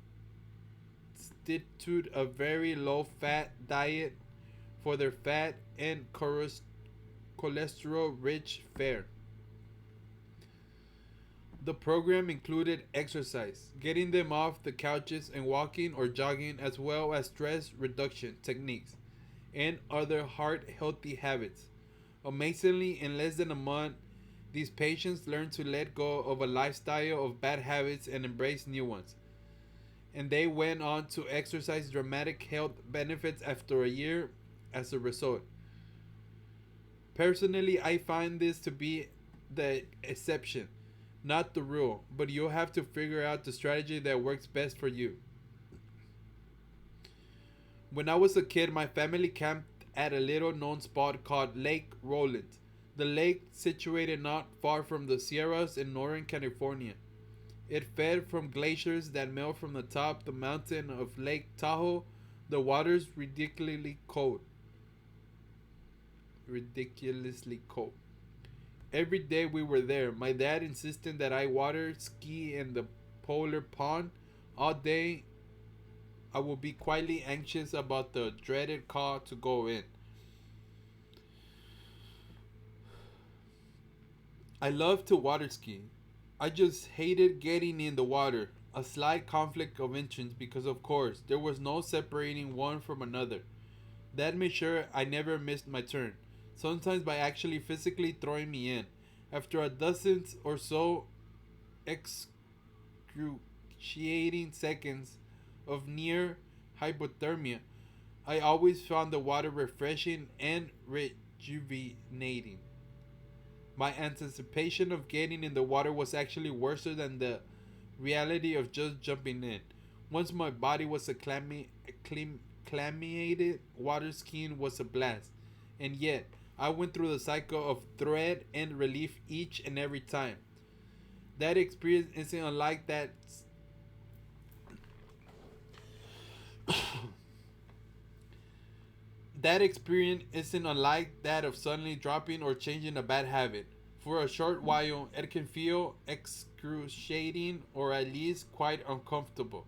a very low fat diet for their fat and cholesterol rich fare. The program included exercise, getting them off the couches and walking or jogging, as well as stress reduction techniques and other heart healthy habits. Amazingly, in less than a month, these patients learned to let go of a lifestyle of bad habits and embrace new ones. And they went on to exercise dramatic health benefits after a year as a result. Personally, I find this to be the exception, not the rule, but you'll have to figure out the strategy that works best for you. When I was a kid, my family camped at a little known spot called Lake Roland. The lake, situated not far from the Sierras in Northern California. It fed from glaciers that melt from the top of the mountain of Lake Tahoe. The water's ridiculously cold. Ridiculously cold. Every day we were there, my dad insisted that I water ski in the polar pond. All day I would be quietly anxious about the dreaded call to go in. I love to water ski. I just hated getting in the water. A slight conflict of interest because, of course, there was no separating one from another. That made sure I never missed my turn, sometimes by actually physically throwing me in. After a dozen or so excruciating seconds of near hypothermia, I always found the water refreshing and rejuvenating. My anticipation of getting in the water was actually worse than the reality of just jumping in. Once my body was acclimated, water skiing was a blast. And yet, I went through the cycle of dread and relief each and every time. That experience isn't unlike that experience isn't unlike that of suddenly dropping or changing a bad habit. For a short while, it can feel excruciating or at least quite uncomfortable.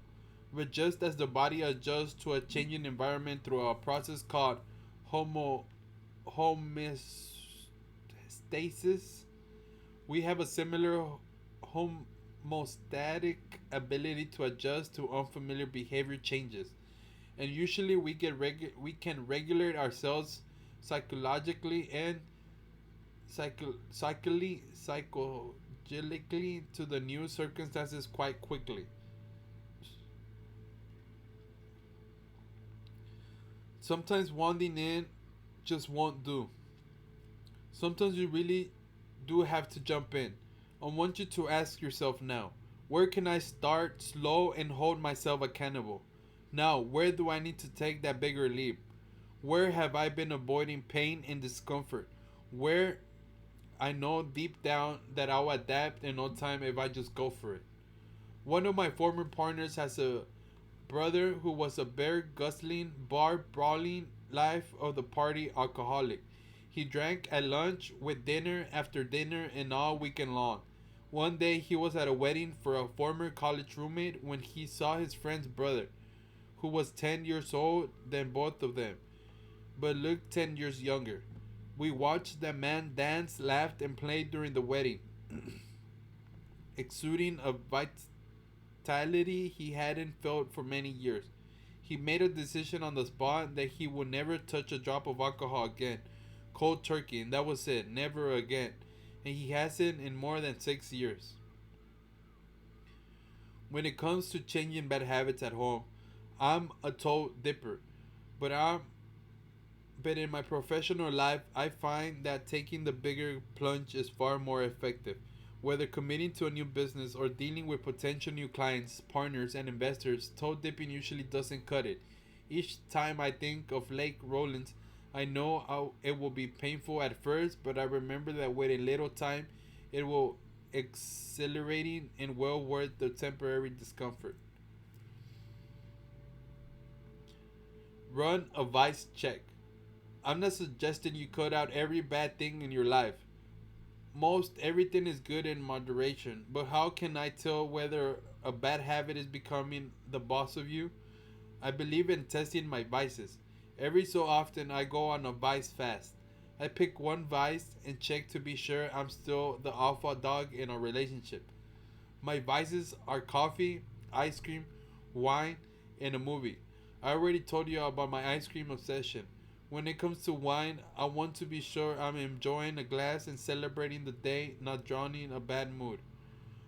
But just as the body adjusts to a changing environment through a process called homeostasis, we have a similar homeostatic ability to adjust to unfamiliar behavior changes. And usually we can regulate ourselves psychologically and psychologically to the new circumstances quite quickly. Sometimes wanting in just won't do. Sometimes you really do have to jump in. I want you to ask yourself now, where can I start slow and hold myself accountable? Now, where do I need to take that bigger leap? Where have I been avoiding pain and discomfort? Where I know deep down that I'll adapt in no time if I just go for it. One of my former partners has a brother who was a bear guzzling, bar brawling, life of the party alcoholic. He drank at lunch, with dinner after dinner, and all weekend long. One day he was at a wedding for a former college roommate when he saw his friend's brother, who was 10 years old than both of them, but looked 10 years younger. We watched the man dance, laughed, and played during the wedding, exuding a vitality he hadn't felt for many years. He made a decision on the spot that he would never touch a drop of alcohol again. Cold turkey, and that was it, never again. And he hasn't in more than 6 years. When it comes to changing bad habits at home, I'm a toe dipper, but in my professional life, I find that taking the bigger plunge is far more effective. Whether committing to a new business or dealing with potential new clients, partners, and investors, toe dipping usually doesn't cut it. Each time I think of Lake Rollins, I know how it will be painful at first, but I remember that with a little time, it will exhilarating and well worth the temporary discomfort. Run a vice check. I'm not suggesting you cut out every bad thing in your life. Most everything is good in moderation, but how can I tell whether a bad habit is becoming the boss of you? I believe in testing my vices. Every so often, I go on a vice fast. I pick one vice and check to be sure I'm still the alpha dog in a relationship. My vices are coffee, ice cream, wine, and a movie. I already told you about my ice cream obsession. When it comes to wine, I want to be sure I'm enjoying a glass and celebrating the day, not drowning a bad mood.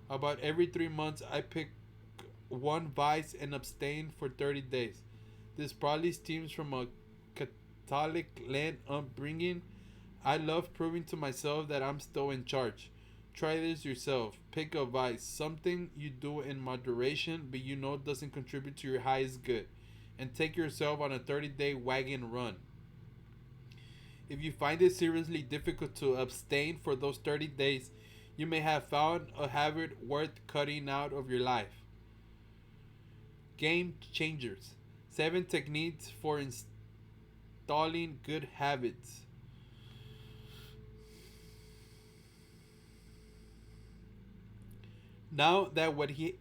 About every 3 months, I pick one vice and abstain for 30 days. This probably stems from a Catholic led upbringing. I love proving to myself that I'm still in charge. Try this yourself. Pick a vice, something you do in moderation but you know doesn't contribute to your highest good, and take yourself on a 30-day wagon run. If you find it seriously difficult to abstain for those 30 days, you may have found a habit worth cutting out of your life. Game changers. 7 techniques for installing good habits. Now that what he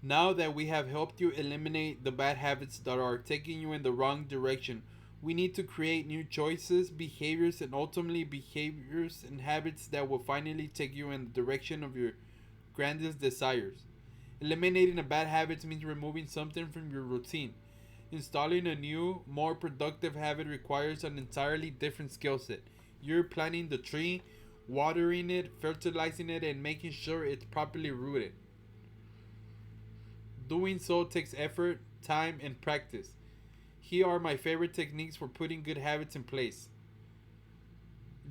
Now that we have helped you eliminate the bad habits that are taking you in the wrong direction, we need to create new choices, behaviors, and ultimately behaviors and habits that will finally take you in the direction of your grandest desires. Eliminating a bad habit means removing something from your routine. Installing a new, more productive habit requires an entirely different skill set. You're planting the tree, watering it, fertilizing it, and making sure it's properly rooted. Doing so takes effort, time, and practice. Here are my favorite techniques for putting good habits in place.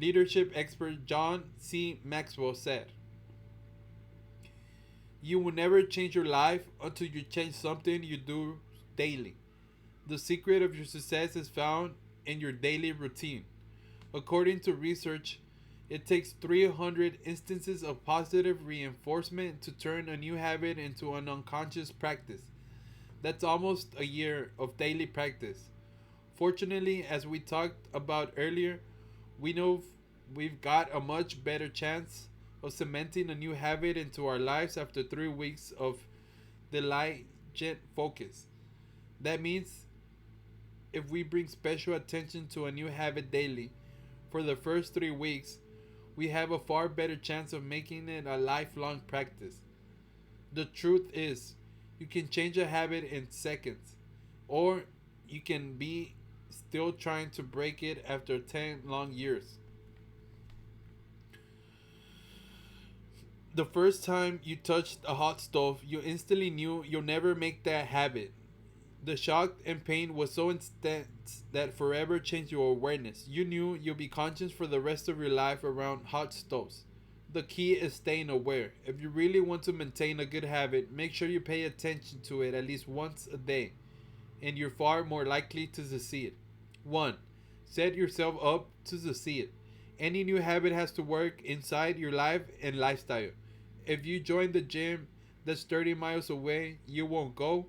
Leadership expert John C. Maxwell said, "You will never change your life until you change something you do daily. The secret of your success is found in your daily routine." According to research, it takes 300 instances of positive reinforcement to turn a new habit into an unconscious practice. That's almost a year of daily practice. Fortunately, as we talked about earlier, we know we've got a much better chance of cementing a new habit into our lives after 3 weeks of diligent focus. That means if we bring special attention to a new habit daily for the first 3 weeks, we have a far better chance of making it a lifelong practice. The truth is, you can change a habit in seconds, or you can be still trying to break it after 10 long years. The first time you touched a hot stove, you instantly knew you'll never make that habit. The shock and pain was so intense that forever changed your awareness. You knew you'll be conscious for the rest of your life around hot stoves. The key is staying aware. If you really want to maintain a good habit, make sure you pay attention to it at least once a day, and you're far more likely to succeed. 1. Set yourself up to succeed. Any new habit has to work inside your life and lifestyle. If you join the gym that's 30 miles away, you won't go.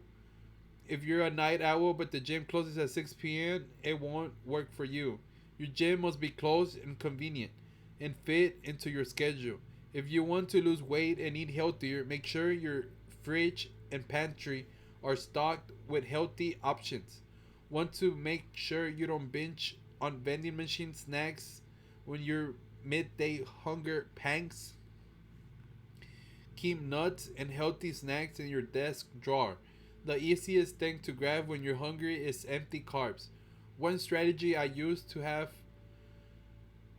If you're a night owl but the gym closes at 6 p.m., it won't work for you. Your gym must be close and convenient and fit into your schedule. If you want to lose weight and eat healthier, make sure your fridge and pantry are stocked with healthy options. Want to make sure you don't binge on vending machine snacks when your midday hunger pangs? Keep nuts and healthy snacks in your desk drawer. The easiest thing to grab when you're hungry is empty carbs. One strategy I use to have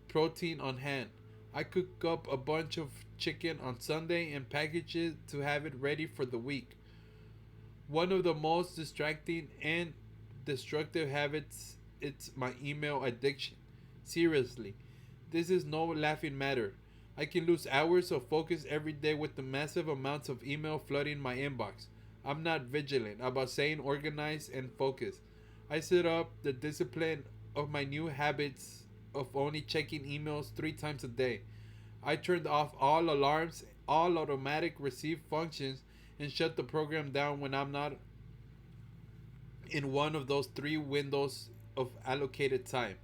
protein on hand. I cook up a bunch of chicken on Sunday and package it to have it ready for the week. One of the most distracting and destructive habits is my email addiction. Seriously, this is no laughing matter. I can lose hours of focus every day with the massive amounts of email flooding my inbox. I'm not vigilant about staying organized and focused. I set up the discipline of my new habits of only checking emails 3 times a day. I turned off all alarms, all automatic receive functions, and shut the program down when I'm not in one of those 3 windows of allocated time.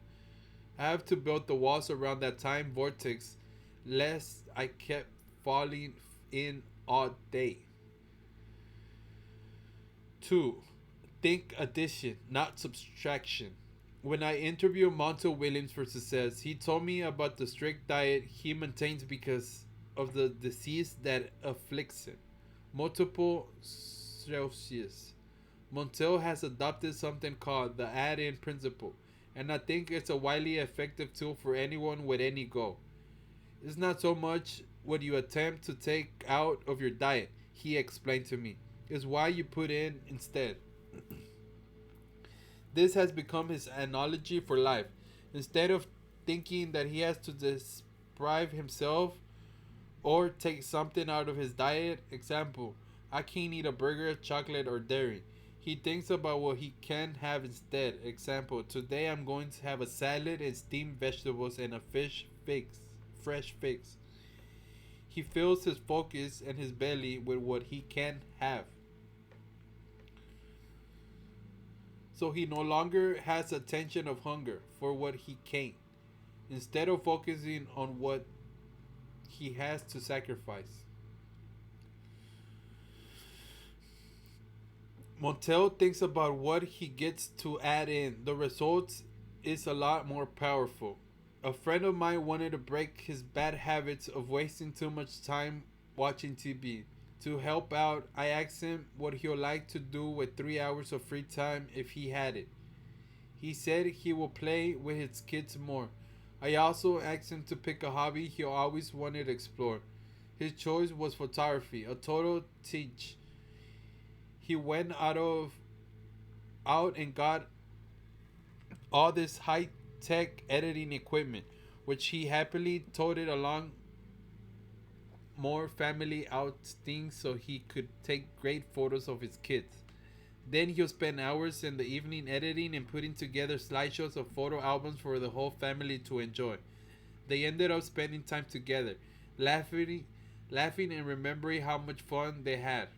I have to build the walls around that time vortex lest I kept falling in all day. 2. Think addition, not subtraction. When I interviewed Montel Williams for success, he told me about the strict diet he maintains because of the disease that afflicts him, multiple sclerosis. Montel has adopted something called the add-in principle, and I think it's a widely effective tool for anyone with any goal. It's not so much what you attempt to take out of your diet, he explained to me. It's why you put in instead. This has become his analogy for life. Instead of thinking that he has to deprive himself or take something out of his diet, example, I can't eat a burger, chocolate, or dairy. He thinks about what he can have instead. Example, today I'm going to have a salad and steamed vegetables and a fresh fix. He fills his focus and his belly with what he can have. So he no longer has a tension of hunger for what he can't, instead of focusing on what he has to sacrifice. Montel thinks about what he gets to add in. The results is a lot more powerful. A friend of mine wanted to break his bad habits of wasting too much time watching TV. To help out, I asked him what he would like to do with 3 hours of free time if he had it. He said he will play with his kids more. I also asked him to pick a hobby he always wanted to explore. His choice was photography, a total teach. He went out and got all this high tech editing equipment, which he happily toted along more family outings so he could take great photos of his kids. Then he'll spend hours in the evening editing and putting together slideshows of photo albums for the whole family to enjoy. They ended up spending time together, laughing and remembering how much fun they had.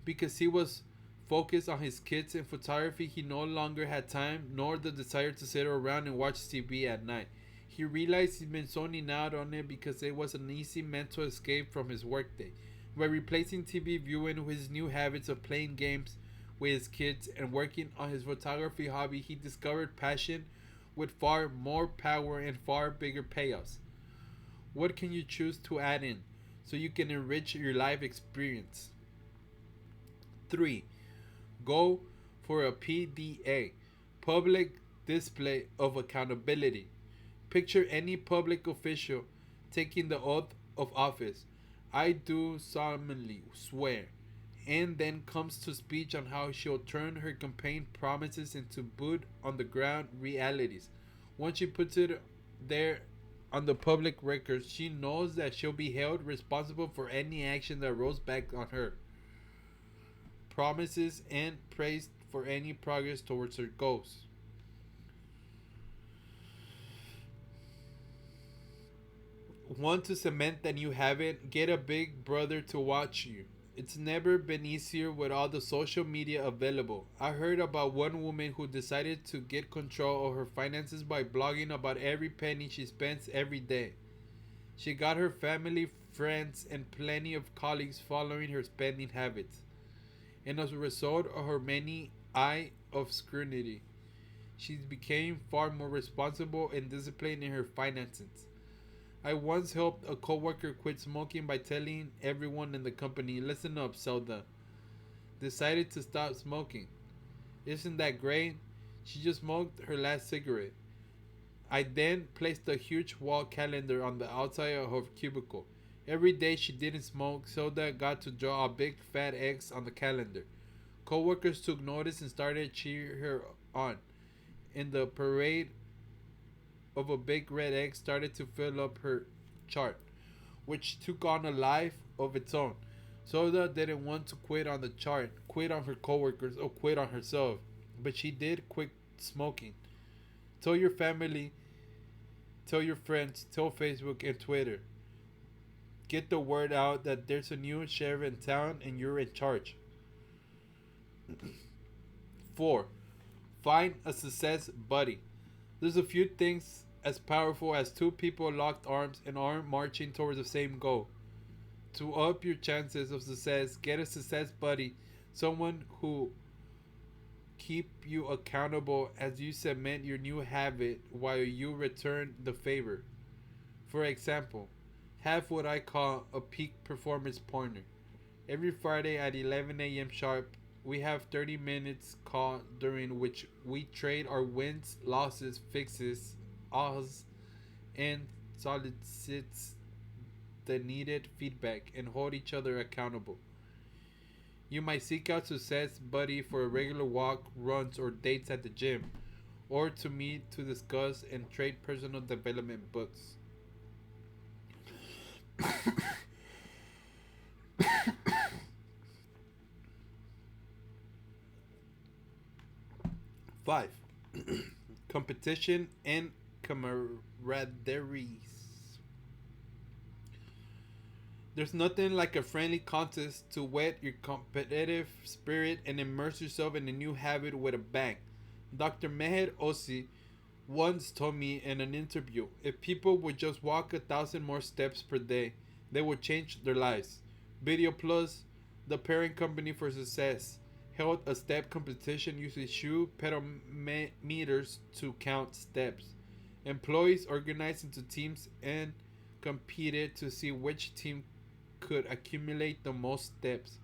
Because he was focused on his kids and photography, he no longer had time nor the desire to sit around and watch TV at night. He realized he'd been zoning out on it because it was an easy mental escape from his workday. By replacing TV viewing with his new habits of playing games with his kids and working on his photography hobby, he discovered passion with far more power and far bigger payoffs. What can you choose to add in so you can enrich your life experience? 3. Go for a PDA, public display of accountability. Picture any public official taking the oath of office. I do solemnly swear. And then comes to speech on how she'll turn her campaign promises into boot on the ground realities. Once she puts it there on the public record, she knows that she'll be held responsible for any action that rolls back on her promises and praised for any progress towards her goals. Want to cement that you haven't? Get a big brother to watch you. It's never been easier with all the social media available. I heard about one woman who decided to get control of her finances by blogging about every penny she spends every day. She got her family, friends, and plenty of colleagues following her spending habits. And as a result of her many eye of scrutiny, she became far more responsible and disciplined in her finances. I once helped a coworker quit smoking by telling everyone in the company, "Listen up, Zelda. Decided to stop smoking. Isn't that great?" She just smoked her last cigarette. I then placed a huge wall calendar on the outside of her cubicle. Every day she didn't smoke, Zelda got to draw a big fat X on the calendar. Coworkers took notice and started cheering her on. In the parade of a big red egg started to fill up her chart, which took on a life of its own. Soda didn't want to quit on the chart, quit on her coworkers, or quit on herself, but she did quit smoking. Tell your family, tell your friends, tell Facebook and Twitter. Get the word out that there's a new sheriff in town and you're in charge. 4. Find a success buddy. There's a few things as powerful as two people locked arms and are marching towards the same goal. To up your chances of success, get a success buddy, someone who keep you accountable as you cement your new habit while you return the favor. For example, have what I call a peak performance partner. Every Friday at 11 a.m. sharp, we have 30 minutes call during which we trade our wins, losses, fixes, ahs, and solicits the needed feedback and hold each other accountable. You might seek out success buddy for a regular walk, runs, or dates at the gym, or to meet to discuss and trade personal development books. 5. Competition and camaraderie. There's nothing like a friendly contest to whet your competitive spirit and immerse yourself in a new habit with a bang. Dr. Meher Ossi once told me in an interview, if people would just walk 1,000 more steps per day, they would change their lives. Video Plus, the parent company for success, held a step competition using shoe pedometers to count steps. Employees organized into teams and competed to see which team could accumulate the most steps.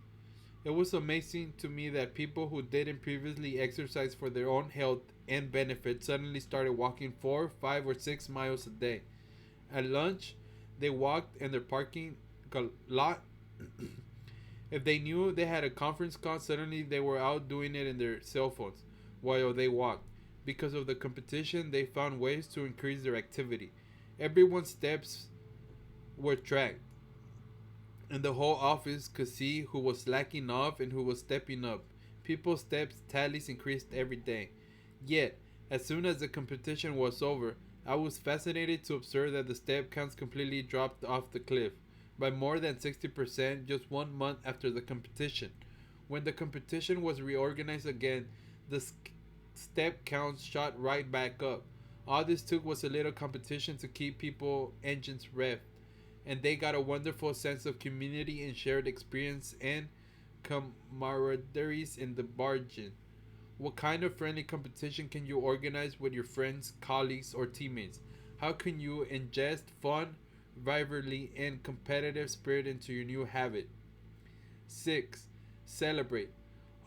It was amazing to me that people who didn't previously exercise for their own health and benefit suddenly started walking 4, 5, or 6 miles a day. At lunch, they walked in their parking lot. If they knew they had a conference call, suddenly they were out doing it in their cell phones while they walked. Because of the competition, they found ways to increase their activity. Everyone's steps were tracked, and the whole office could see who was slacking off and who was stepping up. People's steps tallies increased every day. Yet, as soon as the competition was over, I was fascinated to observe that the step counts completely dropped off the cliff by more than 60% just 1 month after the competition. When the competition was reorganized again, the step counts shot right back up. All this took was a little competition to keep people engines revved, and they got a wonderful sense of community and shared experience and camaraderie in the bargain. What kind of friendly competition can you organize with your friends, colleagues, or teammates? How can you ingest fun, rivalry, and competitive spirit into your new habit? 6. Celebrate.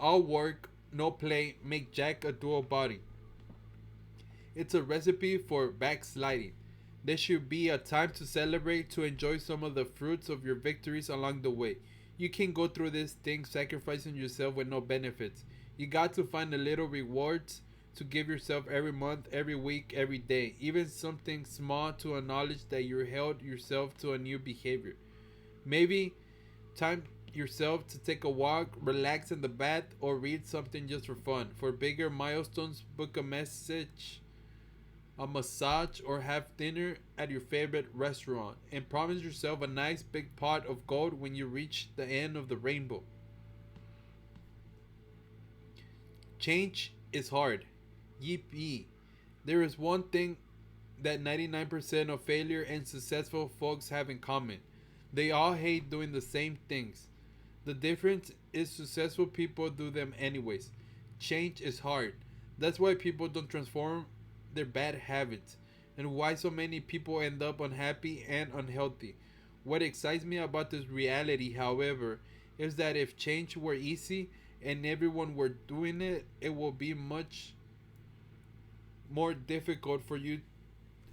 All work, no play make Jack a dual body. It's a recipe for backsliding. There should be a time to celebrate, to enjoy some of the fruits of your victories along the way. You can go through this thing sacrificing yourself with no benefits. You got to find the little rewards to give yourself every month, every week, every day, even something small to acknowledge that you held yourself to a new behavior. Maybe time yourself to take a walk, relax in the bath, or read something just for fun. For bigger milestones, book a message, a massage, or have dinner at your favorite restaurant. And promise yourself a nice big pot of gold when you reach the end of the rainbow. Change is hard. Yippee. There is one thing that 99% of failure and successful folks have in common. They all hate doing the same things. The difference is successful people do them anyways. Change is hard. That's why people don't transform their bad habits, and why so many people end up unhappy and unhealthy. What excites me about this reality, however, is that if change were easy and everyone were doing it, it would be much more difficult for you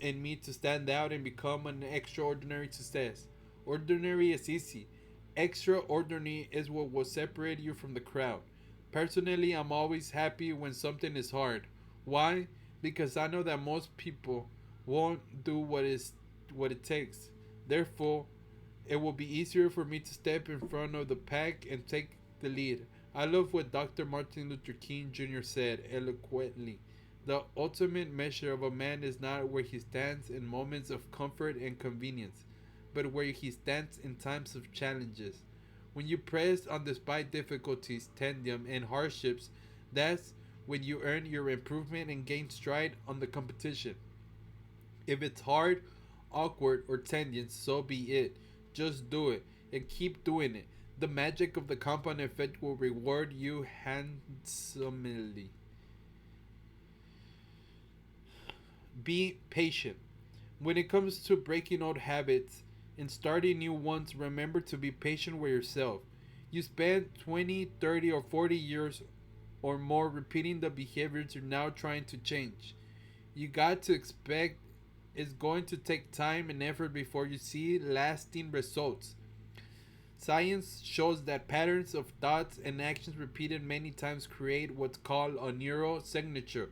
and me to stand out and become an extraordinary success. Ordinary is easy. Extraordinary is what will separate you from the crowd. Personally, I'm always happy when something is hard. Why? Because I know that most people won't do what it takes. Therefore, it will be easier for me to step in front of the pack and take the lead. I love what Dr. Martin Luther King Jr. said eloquently. The ultimate measure of a man is not where he stands in moments of comfort and convenience, but where he stands in times of challenges. When you press on despite difficulties, tedium, and hardships, that's when you earn your improvement and gain stride on the competition. If it's hard, awkward, or tedious, so be it. Just do it and keep doing it. The magic of the compound effect will reward you handsomely. Be patient. When it comes to breaking old habits and starting new ones, remember to be patient with yourself. You spend 20, 30, or 40 years or more repeating the behaviors you're now trying to change. You got to expect it's going to take time and effort before you see lasting results. Science shows that patterns of thoughts and actions repeated many times create what's called a neural signature,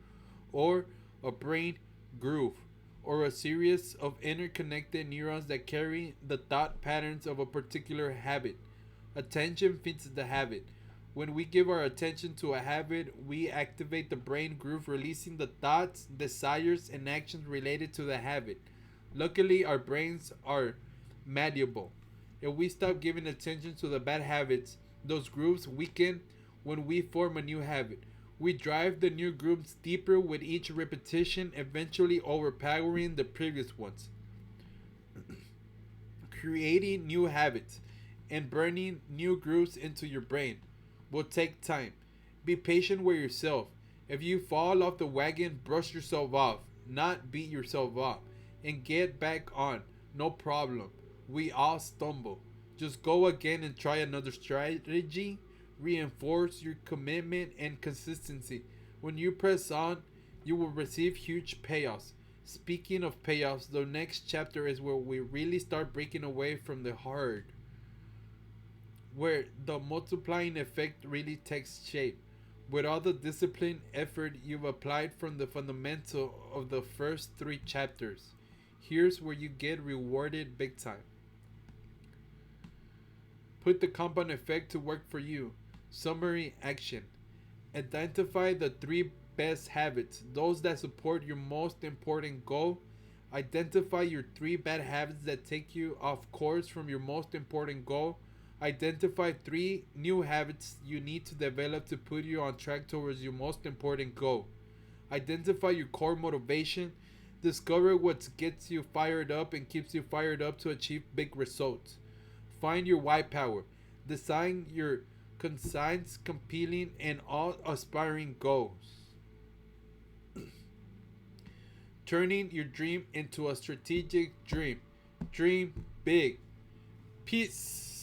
or a brain groove, or a series of interconnected neurons that carry the thought patterns of a particular habit. Attention fits the habit. When we give our attention to a habit, we activate the brain groove, releasing the thoughts, desires, and actions related to the habit. Luckily, our brains are malleable. If we stop giving attention to the bad habits, those grooves weaken when we form a new habit. We drive the new grooves deeper with each repetition, eventually overpowering the previous ones. Creating new habits and burning new grooves into your brain will take time. Be patient with yourself. If you fall off the wagon, brush yourself off, not beat yourself up, and get back on. No problem. We all stumble. Just go again and try another strategy. Reinforce your commitment and consistency. When you press on, you will receive huge payoffs. Speaking of payoffs, the next chapter is where we really start breaking away from the hard, where the multiplying effect really takes shape. With all the discipline effort you've applied from the fundamental of the first three chapters, here's where you get rewarded big time. Put the compound effect to work for you. Summary action. Identify the three best habits, those that support your most important goal. Identify your three bad habits that take you off course from your most important goal. Identify three new habits you need to develop to put you on track towards your most important goal. Identify your core motivation. Discover what gets you fired up and keeps you fired up to achieve big results. Find your why power. Design your concise, compelling, and all aspiring goals. Turning your dream into a strategic dream. Dream big. Peace.